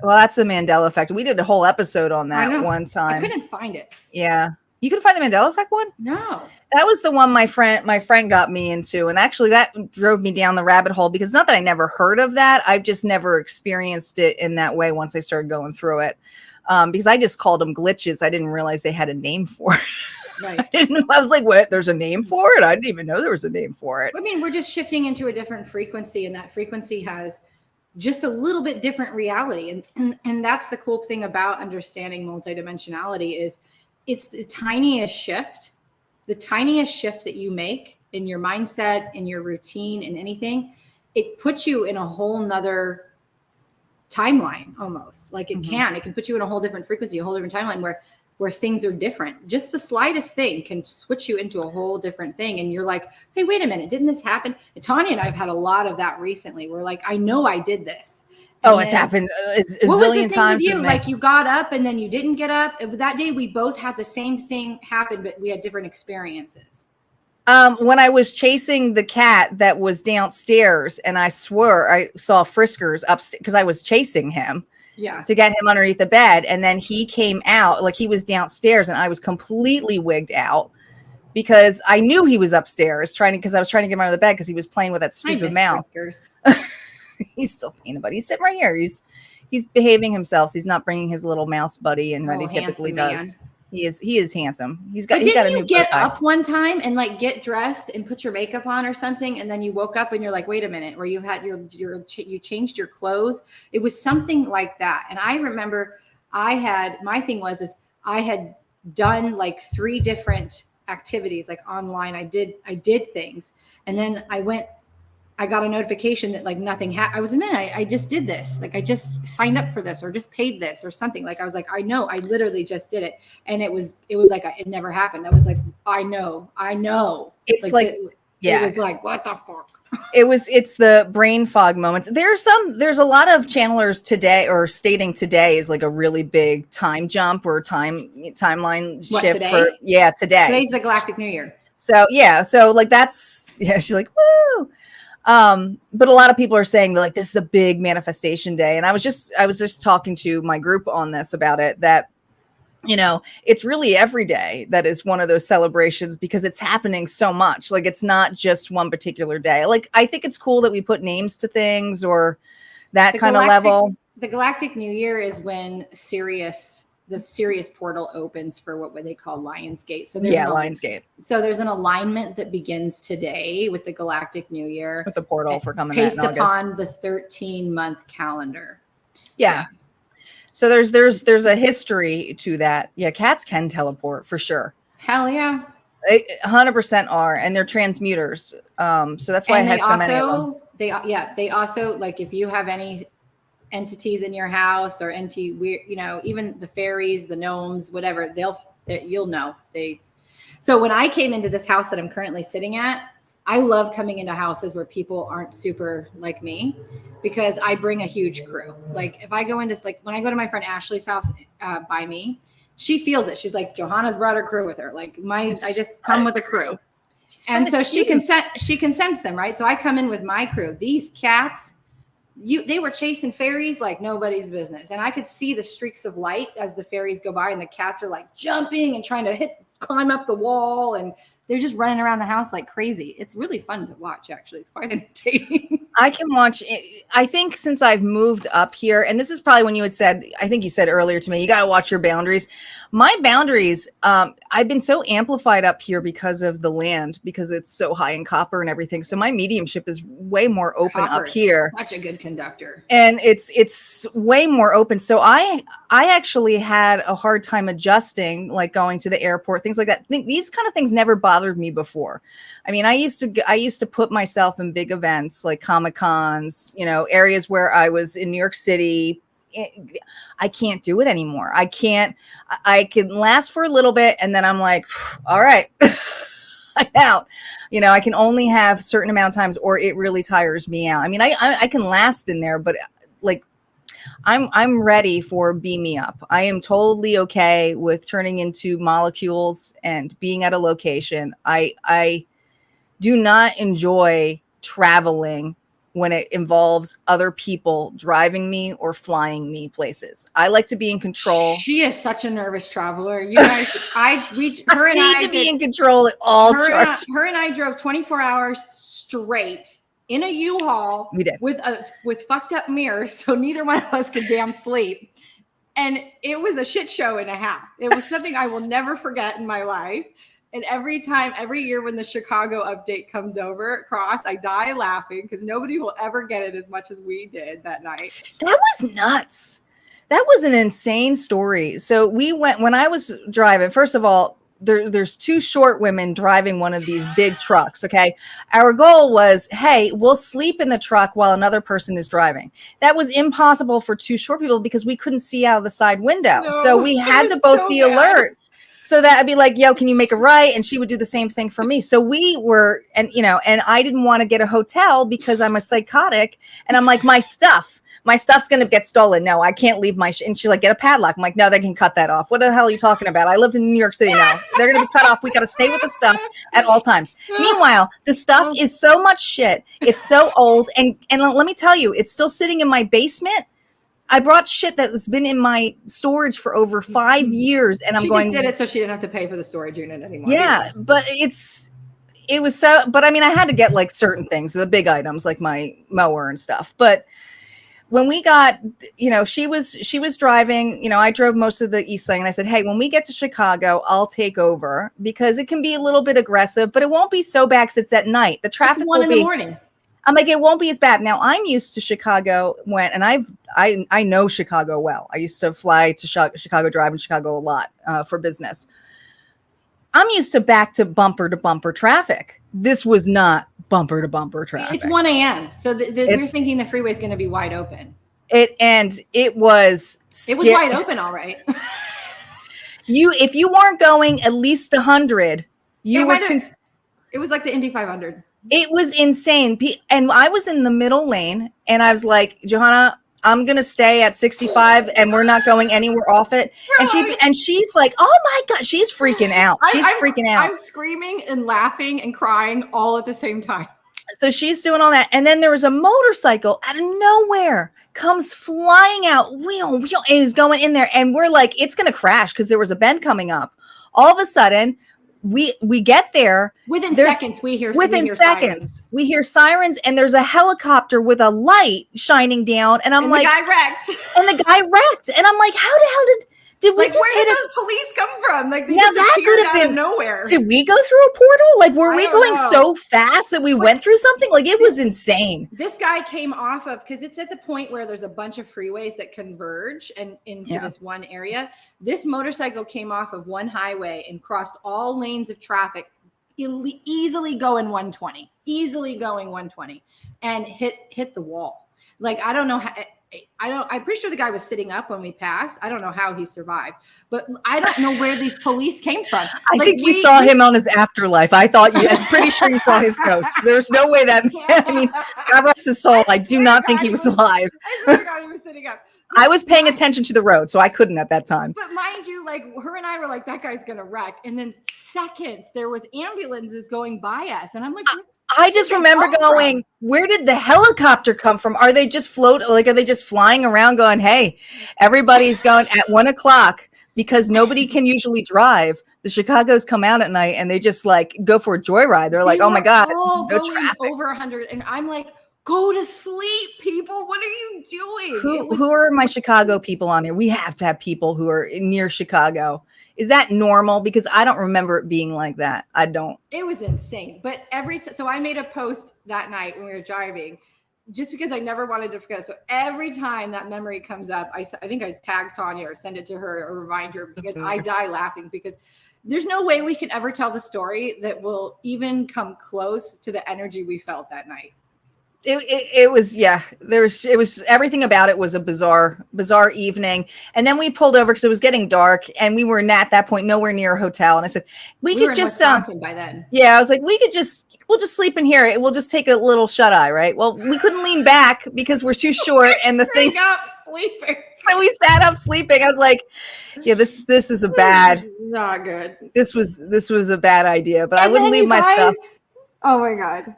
Well, that's the Mandela effect. We did a whole episode on that one time. I couldn't find it. Yeah. You could find the Mandela effect one? No. That was the one my friend got me into. And actually that drove me down the rabbit hole because it's not that I never heard of that. I've just never experienced it in that way once I started going through it. Because I just called them glitches. I didn't realize they had a name for it. Right. I was like, what? There's a name for it? I didn't even know there was a name for it. I mean, we're just shifting into a different frequency, and that frequency has just a little bit different reality. And that's the cool thing about understanding multidimensionality is it's the tiniest shift that you make in your mindset, in your routine, in anything. It puts you in a whole nother timeline almost. Like it can put you in a whole different frequency, a whole different timeline where things are different. Just the slightest thing can switch you into a whole different thing. And you're like, hey, wait a minute, didn't this happen? And Tanya and I have had a lot of that recently. We're like, I know I did this. And it's happened a what zillion was the times. thing with you? Like you got up and then you didn't get up. That day we both had the same thing happen, but we had different experiences. When I was chasing the cat that was downstairs and I swore I saw Friskers upstairs because I was chasing him. Yeah. to get him underneath the bed. And then he came out, like he was downstairs, and I was completely wigged out because I knew he was upstairs because I was trying to get him out of the bed because he was playing with that stupid mouse. Whiskers. He's still peanut butter. He's sitting right here. He's behaving himself. He's not bringing his little mouse buddy in that he typically does. Man. He is handsome. He's got a new you get up one time and like get dressed and put your makeup on or something, and then you woke up and you're like, wait a minute, where you had you changed your clothes? It was something like that. And I remember my thing was I had done like 3 different activities like online. I did things, and then I got a notification that like nothing happened. I was I just did this. Like I just signed up for this or just paid this or something. Like I was like, I know, I literally just did it. And it was like, it never happened. I was like, I know. It's it was like, what the fuck? It's the brain fog moments. There's a lot of channelers today or stating today is like a really big time jump or timeline shift today? Today. Today's the Galactic New Year. So like she's like, woo. But a lot of people are saying that like this is a big manifestation day. And I was just talking to my group on this about it, that, it's really every day that is one of those celebrations because it's happening so much. Like it's not just one particular day. Like I think it's cool that we put names to things or that kind of level. The Galactic New Year is when the Sirius portal opens for what they call Lionsgate. So Lionsgate. So there's an alignment that begins today with the Galactic New Year, with the portal for coming based upon the 13-month calendar. Yeah. So there's a history to that. Yeah, cats can teleport for sure. Hell yeah. They 100% are, and they're transmuters. So that's why I had so many of them. They also, like, if you have any entities in your house or even the fairies, the gnomes, whatever, you'll know. So when I came into this house that I'm currently sitting at, I love coming into houses where people aren't super like me, because I bring a huge crew. Like if I go into, like when I go to my friend Ashley's house by me, she feels it. She's like, Johanna's brought her crew with her. Like I just come with a crew. And so she can sense them, right? So I come in with my crew. These cats, they were chasing fairies like nobody's business. And I could see the streaks of light as the fairies go by, and the cats are like jumping and trying to climb up the wall, and they're just running around the house like crazy. It's really fun to watch, actually. It's quite entertaining. I can watch it. I think since I've moved up here, and this is probably when you had said, I think you said earlier to me, you got to watch your boundaries. My boundaries, I've been so amplified up here because of the land, because it's so high in copper and everything. So my mediumship is way more open up here. Such a good conductor. And it's way more open. So I actually had a hard time adjusting, like going to the airport, things like that. These kind of things never bothered me before. I mean, I used to put myself in big events like Comic-Cons, areas where I was in New York City. I can't do it anymore. I can last for a little bit, and then I'm like, all right, I'm out. I can only have certain amount of times, or it really tires me out. I mean, I can last in there, but like I'm ready for beam me up. I am totally okay with turning into molecules and being at a location. I do not enjoy traveling when it involves other people driving me or flying me places. I like to be in control. She is such a nervous traveler. You guys, her and I need to be in control at all times. Her and I drove 24 hours straight in a U-Haul with fucked up mirrors, so neither one of us could damn sleep. And it was a shit show and a half. It was something I will never forget in my life. And every year when the Chicago update comes across, I die laughing because nobody will ever get it as much as we did that night. That was nuts. That was an insane story. So we went, when I was driving, first of all, there's 2 short women driving one of these big trucks. Okay. Our goal was, hey, we'll sleep in the truck while another person is driving. That was impossible for 2 short people because we couldn't see out of the side window. No, so we had to both be alert. So that I'd be like, yo, can you make a right? And she would do the same thing for me. So we were, and I didn't want to get a hotel because I'm a psychotic. And I'm like, my stuff's going to get stolen. No, I can't leave my and she's like, get a padlock. I'm like, no, they can cut that off. What the hell are you talking about? I lived in New York City now. They're going to be cut off. We got to stay with the stuff at all times. Meanwhile, the stuff is so much shit. It's so old. And let me tell you, it's still sitting in my basement. I brought shit that has been in my storage for over 5 years, and she just did it so she didn't have to pay for the storage unit anymore. Yeah, but it was so. But I mean, I had to get like certain things, the big items like my mower and stuff. But when we got, she was driving. I drove most of the East Lane, and I said, hey, when we get to Chicago, I'll take over because it can be a little bit aggressive, but it won't be so bad because it's at night. The traffic it's 1 in the morning. I'm like, it won't be as bad. Now I'm used to Chicago and I know Chicago well. I used to fly to Chicago, drive in Chicago a lot for business. I'm used to bumper traffic. This was not bumper to bumper traffic. It's 1 a.m. So we're thinking the freeway is going to be wide open. It was wide open, all right. If you weren't going at least 100, it was like the Indy 500. It was insane. And I was in the middle lane and I was like, Johanna, I'm going to stay at 65 and we're not going anywhere off it. And she's like, oh my God, she's freaking out. Freaking out. I'm screaming and laughing and crying all at the same time. So she's doing all that. And then there was a motorcycle out of nowhere comes flying out, and is going in there. And we're like, it's going to crash because there was a bend coming up. All of a sudden, we get there. Within seconds, we hear sirens. We hear sirens, and there's a helicopter with a light shining down. And I'm like, the guy wrecked. And the guy wrecked. And I'm like, how the hell did we just where did those police come from? Like, they just appeared out of nowhere. Did we go through a portal? Like, were we going so fast that we went through something? Like, it was insane. This guy came off of, because it's at the point where there's a bunch of freeways that converge and into this one area. This motorcycle came off of one highway and crossed all lanes of traffic, easily going 120, and hit the wall. Like, I don't know how. I'm pretty sure the guy was sitting up when we passed. I don't know how he survived, but I don't know where these police came from. I think you saw him on his afterlife. I'm pretty sure you saw his ghost. There's no way that, I mean, God rest his soul. I do not think he was alive. I forgot he was sitting up. I was paying attention to the road, so I couldn't at that time. But mind you, like, her and I were like, that guy's going to wreck. And then seconds, there was ambulances going by us. And I'm like, I just remember going, where did the helicopter come from? Are they just are they just flying around going, hey, everybody's going at 1:00 because nobody can usually drive. The Chicago's come out at night and they just like go for a joyride. They're like, oh my God, no traffic. Over 100. And I'm like, go to sleep, people. What are you doing? Who are my Chicago people on here? We have to have people who are near Chicago. Is that normal? Because I don't remember it being like that. I don't. It was insane. But so I made a post that night when we were driving, just because I never wanted to forget. So every time that memory comes up, I think I tag Tanya or send it to her or remind her, because I die laughing, because there's no way we can ever tell the story that will even come close to the energy we felt that night. It was everything about it was a bizarre evening. And then we pulled over because it was getting dark and we were at that point nowhere near a hotel. And I said, we could just by then. Yeah, I was like, we'll just sleep in here. We'll just take a little shut eye, right? Well, we couldn't lean back because we're too short and the thing up sleeping. So we sat up sleeping. I was like, yeah, this is a bad, not good. This was a bad idea, but I wouldn't leave my stuff. Oh my God.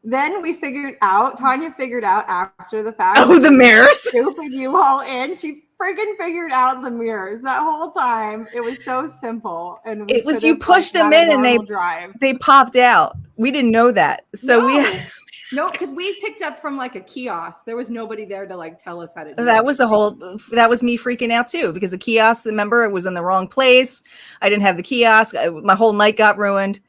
Then Tanya figured out after the fact. Oh, the mirrors. Stupid U-Haul in. She freaking figured out the mirrors that whole time. It was so simple. And it was, you pushed them in and they popped out. We didn't know that. So no, because we picked up from like a kiosk. There was nobody there to like tell us how to do that. That was me freaking out too, because the kiosk, remember, it was in the wrong place. I didn't have the kiosk. My whole night got ruined.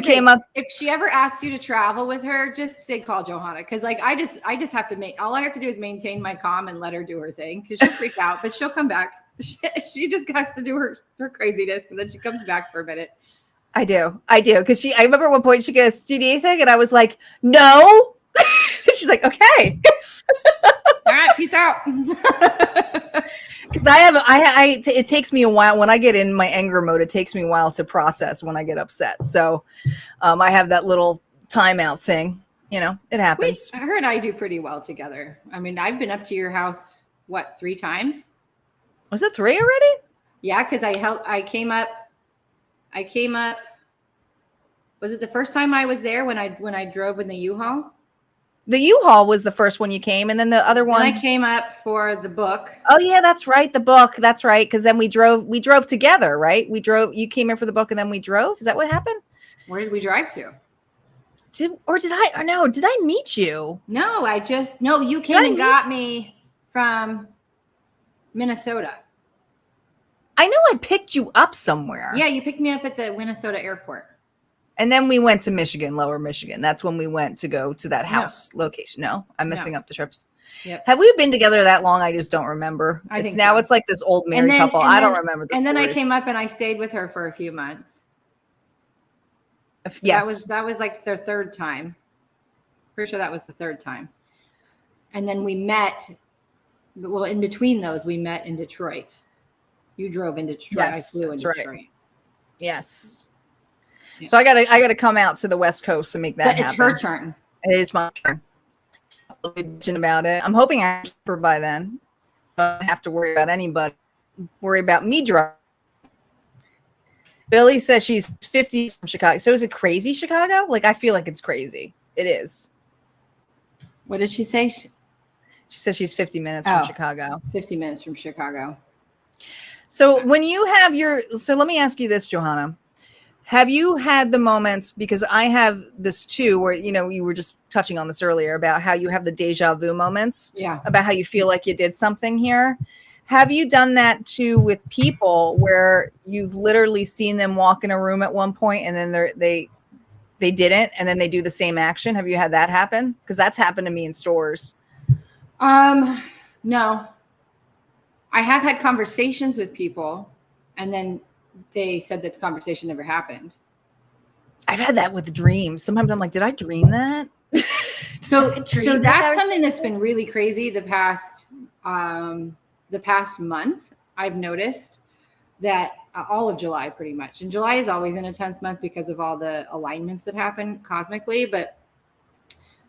Came up. If she ever asked you to travel with her, just say call Johanna, because like I just have to all I have to do is maintain my calm and let her do her thing, because she'll freak out, but she'll come back. She just has to do her craziness, and then she comes back for a minute. I do, because I remember at one point she goes, "Do you need anything?" And I was like, "No." She's like, "Okay." All right, peace out. Because it takes me a while when I get in my anger mode. It takes me a while to process when I get upset. So I have that little timeout thing. It happens. Her and I do pretty well together. I mean, I've been up to your house, 3 times? Was it 3 already? Yeah, because I came up. Was it the first time I was there when I drove in the U-Haul? The U-Haul was the first one you came, and then the other one. Then I came up for the book. Oh yeah, that's right. The book. That's right. Because then we drove together, right? You came in for the book and then we drove. Is that what happened? Where did we drive to? Did I meet you? No, you came and got me from Minnesota. I know I picked you up somewhere. Yeah, you picked me up at the Minnesota airport. And then we went to Michigan, Lower Michigan. That's when we went to go to that house location. No, I'm missing up the trips. Yep. Have we been together that long? I just don't remember. It's like this old married couple. I don't remember the then I came up and I stayed with her for a few months. So yes. That was like their third time. Pretty sure that was the third time. And then we met. Well, in between those, we met in Detroit. You drove into Detroit. Yes, I flew in Detroit. Right. Yes. Yeah. So I gotta come out to the West Coast and make that happen. It's her turn. It is my turn. I'll be bitching about it. I'm hoping I keep her by then. I don't have to worry about anybody. Worry about me driving. Billy says she's 50 from Chicago. So is it crazy, Chicago? Like, I feel like it's crazy. It is. What did she say? She says she's 50 minutes from Chicago. 50 minutes from Chicago. So when you have so let me ask you this, Johanna. Have you had the moments, because I have this too, where, you were just touching on this earlier about how you have the deja vu moments, about how you feel like you did something here. Have you done that too with people where you've literally seen them walk in a room at one point and then they didn't, and then they do the same action? Have you had that happen? Because that's happened to me in stores. No. I have had conversations with people and then they said that the conversation never happened. I've had that with dreams. Sometimes I'm like, did I dream that? So that's something that's been really crazy the past month. I've noticed that all of July, pretty much. And July is always an intense month because of all the alignments that happen cosmically,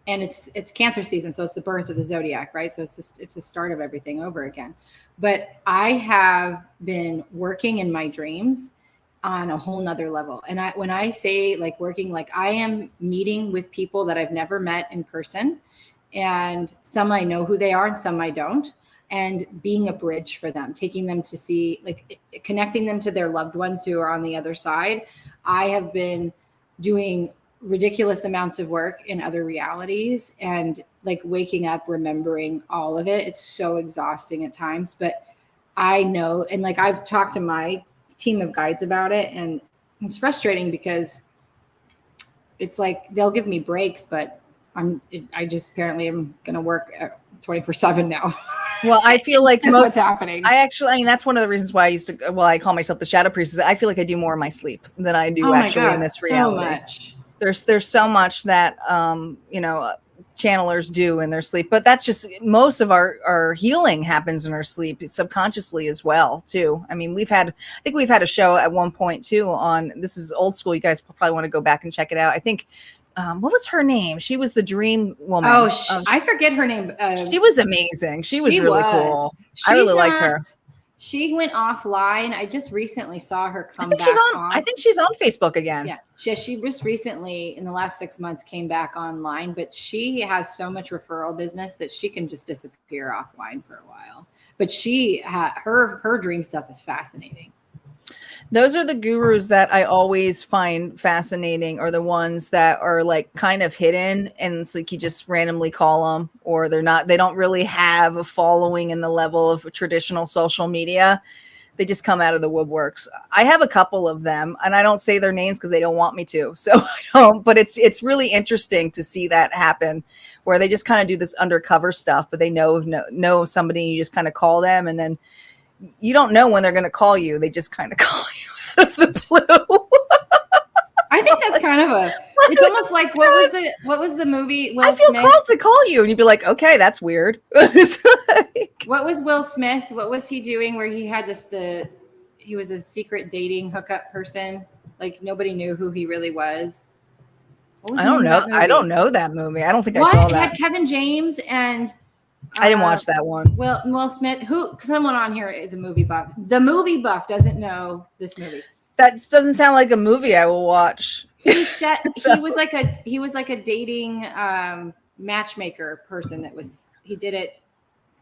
and it's Cancer season, so it's the birth of the zodiac, right? So it's the start of everything over again. But I have been working in my dreams on a whole nother level. And when I say like working, like I am meeting with people that I've never met in person, and some I know who they are and some I don't, and being a bridge for them, taking them to see, like connecting them to their loved ones who are on the other side. I have been doing ridiculous amounts of work in other realities and like waking up, remembering all of it. It's so exhausting at times, but I know, and like I've talked to my team of guides about it, and it's frustrating because it's like they'll give me breaks, but I just apparently am going to work 24/7 now. Well, I feel like what's happening. I mean, that's one of the reasons why I call myself the shadow priestess. I feel like I do more in my sleep than I do in this reality. So much. There's so much that channelers do in their sleep, but that's just most of our healing happens in our sleep, subconsciously as well too. I mean, I think we've had a show at one point too on, this is old school, you guys probably want to go back and check it out. I think what was her name? She was the dream woman. I forget her name. She was amazing. She was really cool. I really liked her. She went offline. I just recently saw her come back on. I think she's on Facebook again. Yeah. She just recently, in the last 6 months, came back online, but she has so much referral business that she can just disappear offline for a while. But her dream stuff is fascinating. Those are the gurus that I always find fascinating, or the ones that are like kind of hidden, and it's like you just randomly call them, or they don't really have a following in the level of traditional social media. They just come out of the woodworks. I have a couple of them, and I don't say their names because they don't want me to. So I don't, but it's really interesting to see that happen, where they just kind of do this undercover stuff, but they know somebody, and you just kind of call them, and then you don't know when they're going to call you. They just kind of call you out of the blue. I think that's kind of it's almost like, what was the movie? I feel called to call you, and you'd be like, okay, that's weird. What was Will Smith? What was he doing where he had he was a secret dating hookup person? Like nobody knew who he really was. I don't know. I don't know that movie. I don't think I saw that. It had Kevin James and I didn't watch that one. Will Smith, someone on here is a movie buff. The movie buff doesn't know this movie. That doesn't sound like a movie I will watch. He was like a dating matchmaker person he did it.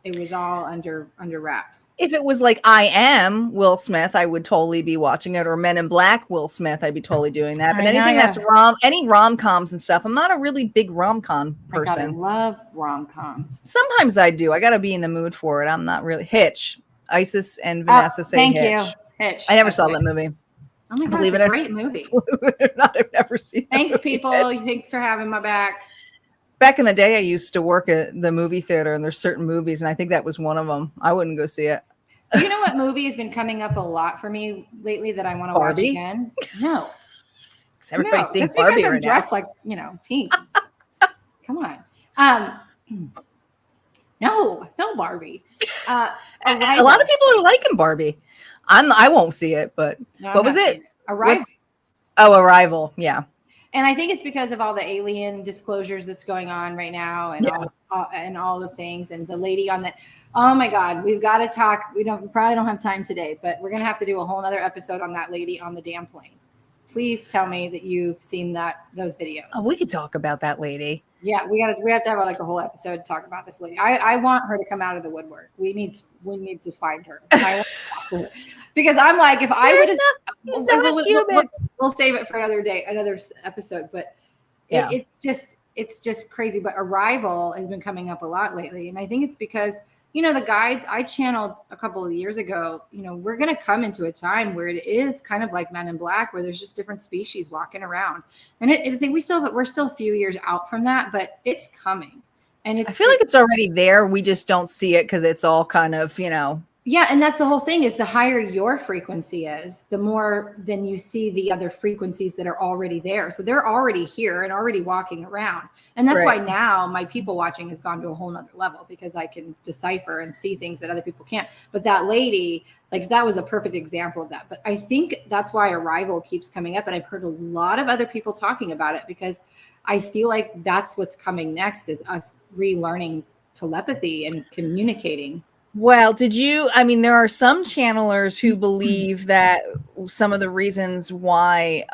It was all under wraps. If it was like I Am Will Smith, I would totally be watching it, or Men in Black Will Smith, I'd be totally doing that. But anything that's any rom-coms and stuff, I'm not a really big rom-com person. I love rom-coms. Sometimes I do. I got to be in the mood for it. I'm not really. Hitch. Isis and Vanessa say thank Hitch. You. Hitch. I never saw that movie. Oh my God, it's a great movie. I've never seen. Thanks, people. Thanks for having my back. Back in the day, I used to work at the movie theater, and there's certain movies, and I think that was one of them. I wouldn't go see it. Do you know what movie has been coming up a lot for me lately that I want to watch again? No. Because everybody's seeing Barbie right now. Dressed like, pink. Come on. No Barbie. A lot of people are liking Barbie. I won't see it, but what was it? Arrival. Arrival. Yeah. And I think it's because of all the alien disclosures that's going on right now, and all the things, and the lady on the. Oh my God, we've got to talk. We probably don't have time today, but we're gonna have to do a whole other episode on that lady on the damn plane. Please tell me that you've seen those videos. Oh, we could talk about that lady. Yeah, we have to have like a whole episode to talk about this lady. I want her to come out of the woodwork. We need to find her. Because I'm like, if I would have, we'll save it for another day, another episode. But it's just crazy. But Arrival has been coming up a lot lately, and I think it's because the guides I channeled a couple of years ago. We're going to come into a time where it is kind of like Men in Black, where there's just different species walking around, and I think we're still a few years out from that, but it's coming. And I feel like it's already there. We just don't see it because it's all kind of Yeah, and that's the whole thing, is the higher your frequency is, the more then you see the other frequencies that are already there. So they're already here and already walking around. And that's why now my people watching has gone to a whole nother level, because I can decipher and see things that other people can't. But that lady, like, that was a perfect example of that. But I think that's why Arrival keeps coming up. And I've heard a lot of other people talking about it, because I feel like that's what's coming next, is us relearning telepathy and communicating. Well, there are some channelers who believe that some of the reasons why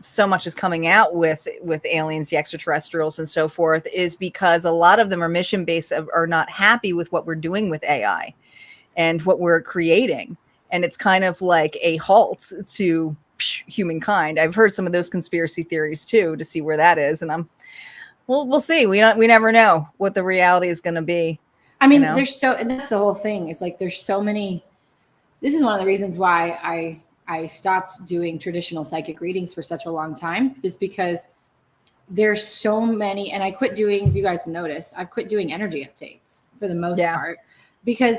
so much is coming out with aliens, the extraterrestrials and so forth, is because a lot of them are mission based, are not happy with what we're doing with AI and what we're creating. And it's kind of like a halt to humankind. I've heard some of those conspiracy theories too, to see where that is. And we'll see. We never know what the reality is going to be. I mean, and that's the whole thing. Is like, there's so many. This is one of the reasons why I stopped doing traditional psychic readings for such a long time, is because there's so many, and I quit doing, if you guys have noticed, I've quit doing energy updates for the most part, because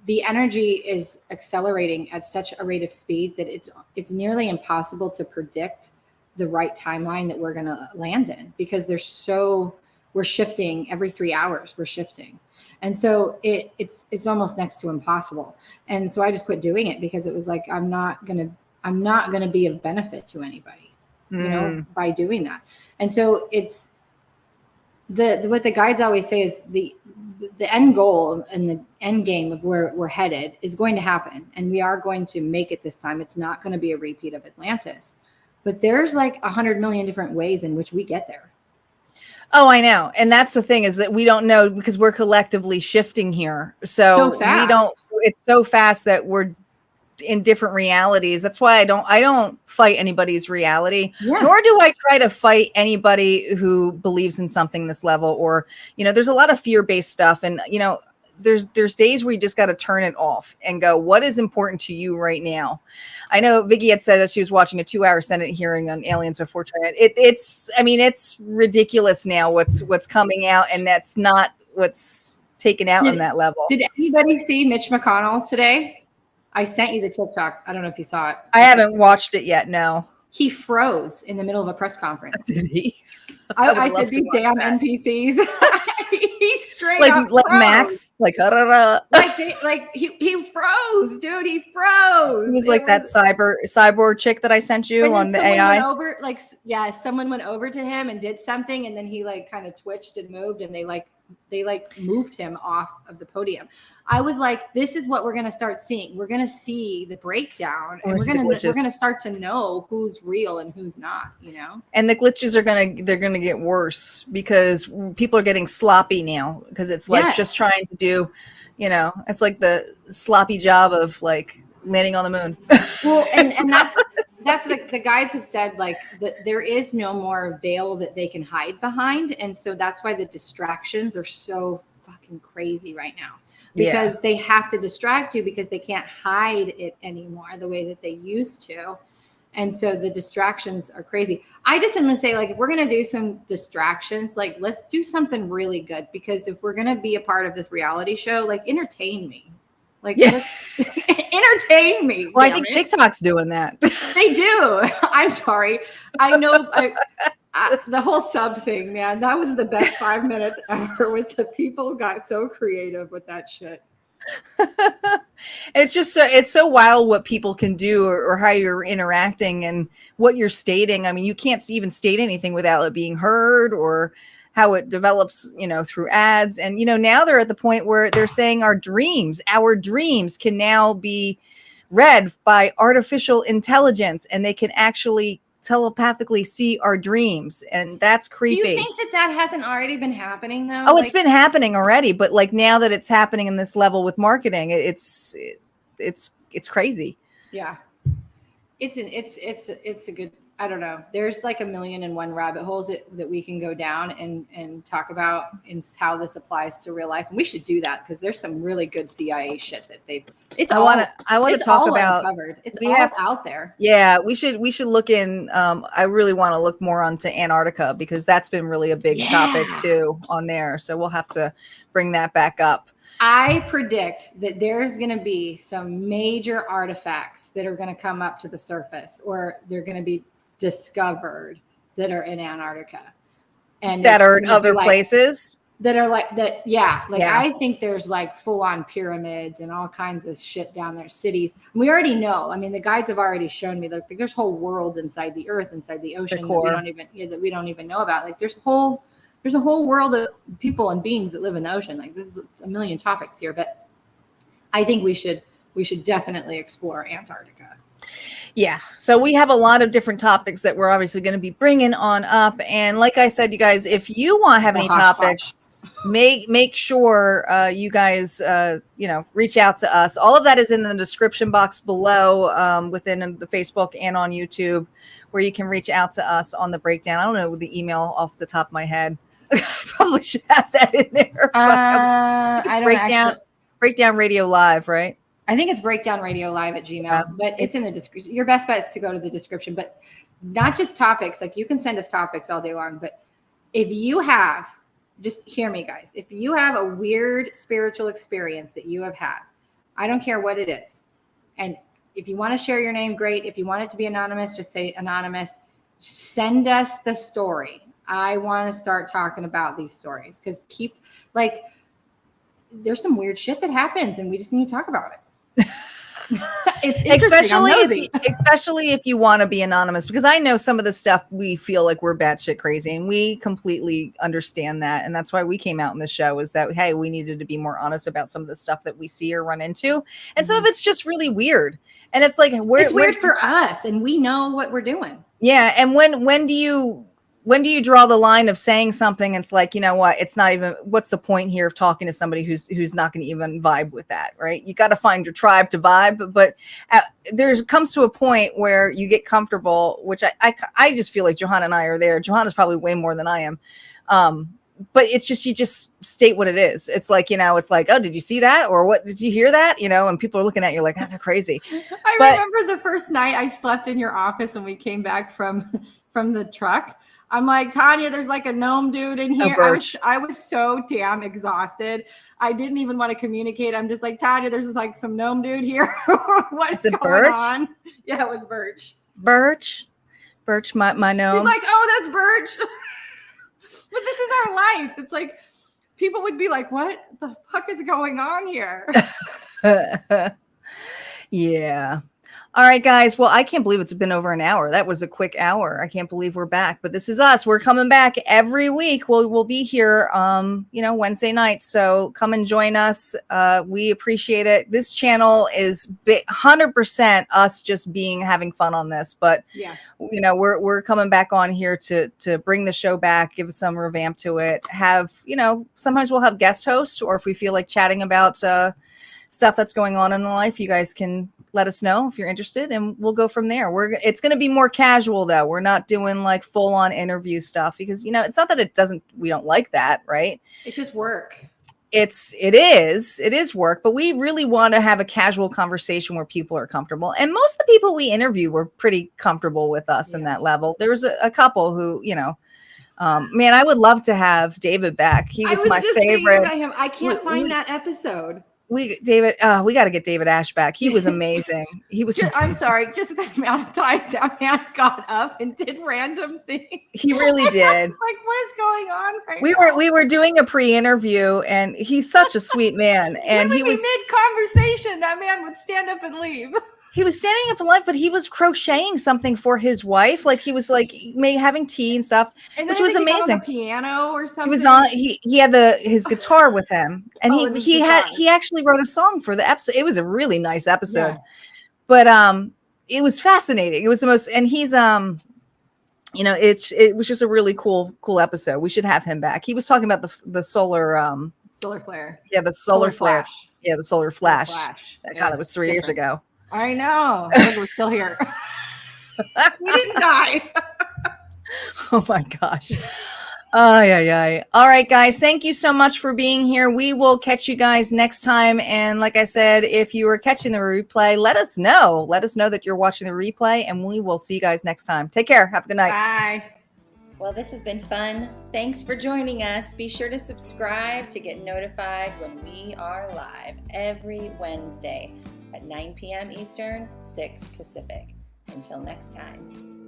the energy is accelerating at such a rate of speed that it's nearly impossible to predict the right timeline that we're going to land in, because we're shifting every 3 hours. We're shifting. And so it's almost next to impossible. And so I just quit doing it, because it was like, I'm not going to be of benefit to anybody, by doing that. And so it's what the guides always say is the end goal and the end game of where we're headed is going to happen. And we are going to make it this time. It's not going to be a repeat of Atlantis, but there's like 100 million different ways in which we get there. Oh, I know. And that's the thing, is that we don't know, because we're collectively shifting here. So it's so fast that we're in different realities. That's why I don't fight anybody's reality, nor do I try to fight anybody who believes in something this level, or, there's a lot of fear-based stuff. And, there's days where you just got to turn it off and go, what is important to you right now? I know Vicky had said that she was watching a 2-hour Senate hearing on aliens before trying it. It's ridiculous now what's coming out, and that's not what's taken out on that level. Did anybody see Mitch McConnell today? I sent you the TikTok. I don't know if you saw it. I haven't watched it yet. No. He froze in the middle of a press conference. Did he? I said, these damn NPCs. He straight up like froze. Max, like he froze, dude. He froze. He was like that cyborg chick that I sent you on the AI. Someone went over to him and did something, and then he like kind of twitched and moved, and they like moved him off of the podium. I was like, this is what we're going to start seeing. We're going to see the breakdown, and we're going to start to know who's real and who's not, you know? And the glitches are they're going to get worse because people are getting sloppy now, because it's like just trying to do, you know, it's like the sloppy job of like landing on the moon. Well, and that's the guides have said, like, that there is no more veil that they can hide behind. And so that's why the distractions are so fucking crazy right now, because they have to distract you because they can't hide it anymore the way that they used to. And so the distractions are crazy. I just am going to say, like, if we're going to do some distractions, like, let's do something really good, because if we're going to be a part of this reality show, like, entertain me. Like, entertain me. Well, I think TikTok's doing that. They do. I'm sorry. I know the whole sub thing, man, that was the best 5 minutes ever. With the people got so creative with that shit. It's so wild what people can do, or how you're interacting and what you're stating. I mean, you can't even state anything without it being heard, or how it develops, you know, through ads. And, you know, now they're at the point where they're saying our dreams can now be read by artificial intelligence, and they can actually telepathically see our dreams. And that's creepy. Do you think that hasn't already been happening though? Oh, it's been happening already, but like now that it's happening in this level with marketing, it's crazy. Yeah. It's a good, I don't know. There's like 1,000,001 rabbit holes that we can go down and talk about, and how this applies to real life. And we should do that, because there's some really good CIA shit that I want to talk about. Uncovered. It's all out there. Yeah, we should look in. I really want to look more onto Antarctica, because that's been really a big topic too on there. So we'll have to bring that back up. I predict that there's going to be some major artifacts that are going to come up to the surface, or they're going to be discovered, that are in Antarctica, and that are in other places that are like that. Yeah. I think there's like full on pyramids and all kinds of shit down there, cities. We already know. I mean, the guides have already shown me that there's whole worlds inside the earth, inside the ocean, that we don't even know about. Like, there's a whole world of people and beings that live in the ocean. Like, this is a million topics here, but I think we should definitely explore Antarctica. Yeah. So we have a lot of different topics that we're obviously going to be bringing on up. And like I said, you guys, if you want to have any topics, make sure you guys, reach out to us. All of that is in the description box below, within the Facebook and on YouTube, where you can reach out to us on the breakdown. I don't know the email off the top of my head. I probably should have that in there. Breakdown Radio Live, right? I think it's Breakdown Radio Live at Gmail, but it's in the description. Your best bet is to go to the description, but not just topics. Like, you can send us topics all day long, but if you have, just hear me, guys. If you have a weird spiritual experience that you have had, I don't care what it is. And if you want to share your name, great. If you want it to be anonymous, just say anonymous. Send us the story. I want to start talking about these stories, because there's some weird shit that happens, and we just need to talk about it. It's especially if you want to be anonymous, because I know some of the stuff we feel like we're batshit crazy, and we completely understand that. And that's why we came out in this show, is that, hey, we needed to be more honest about some of the stuff that we see or run into. And some of it's just really weird. And it's like, it's weird for us, and we know what we're doing. Yeah. And when do you draw the line of saying something? It's like, you know what? It's not even, what's the point here of talking to somebody who's not going to even vibe with that, right? You got to find your tribe to vibe, but there comes to a point where you get comfortable, which I just feel like Johanna and I are there. Johanna's probably way more than I am. But it's just, you just state what it is. It's like, it's like, oh, did you see that? Or what, did you hear that? And people are looking at you like, oh, they're crazy. I remember the first night I slept in your office when we came back from the truck. I'm like, Tanya, there's like a gnome dude in here. I was so damn exhausted. I didn't even want to communicate. I'm just like, Tanya, there's like some gnome dude here. What's going on? Yeah, it was Birch. Birch, my gnome. He's like, oh, that's Birch. But this is our life. It's like, people would be like, what the fuck is going on here? Yeah. All right, guys. Well, I can't believe it's been over an hour. That was a quick hour. I can't believe we're back, but this is us. We're coming back every week. We'll be here, Wednesday night. So come and join us. We appreciate it. This channel is 100% us just having fun on this, but Yeah. we're coming back on here to bring the show back, give some revamp to it. Sometimes we'll have guest hosts, or if we feel like chatting about stuff that's going on in life, you guys can let us know if you're interested, and we'll go from there. It's going to be more casual, though. We're not doing like full on interview stuff because it's not that we don't like that, right? It's just work. It is work, but we really want to have a casual conversation where people are comfortable. And most of the people we interviewed were pretty comfortable with us in that level. There was a couple who, man, I would love to have David back. He was my favorite. About him. I can't find that episode. We got to get David Ash back. He was amazing. He was. I'm sorry, just the amount of times that man got up and did random things. He really did. Like, what is going on right now? We were doing a pre-interview, and he's such a sweet man. And he was mid-conversation. That man would stand up and leave. He was standing up in line, but he was crocheting something for his wife. Like he was like having tea and stuff, which was amazing. On the piano or something. He was on. He had his guitar with him, and he actually wrote a song for the episode. It was a really nice episode, but it was fascinating. It was the most, and he's it was just a really cool episode. We should have him back. He was talking about the solar flare. Yeah, the solar flare. Flash. Yeah, the solar flash. That was 3 years ago. I know. I think we're still here. We didn't die. Oh my gosh. All right, guys. Thank you so much for being here. We will catch you guys next time. And like I said, if you are catching the replay, let us know. Let us know that you're watching the replay, and we will see you guys next time. Take care. Have a good night. Bye. Well, this has been fun. Thanks for joining us. Be sure to subscribe to get notified when we are live every Wednesday at 9 p.m. Eastern, 6 Pacific. Until next time.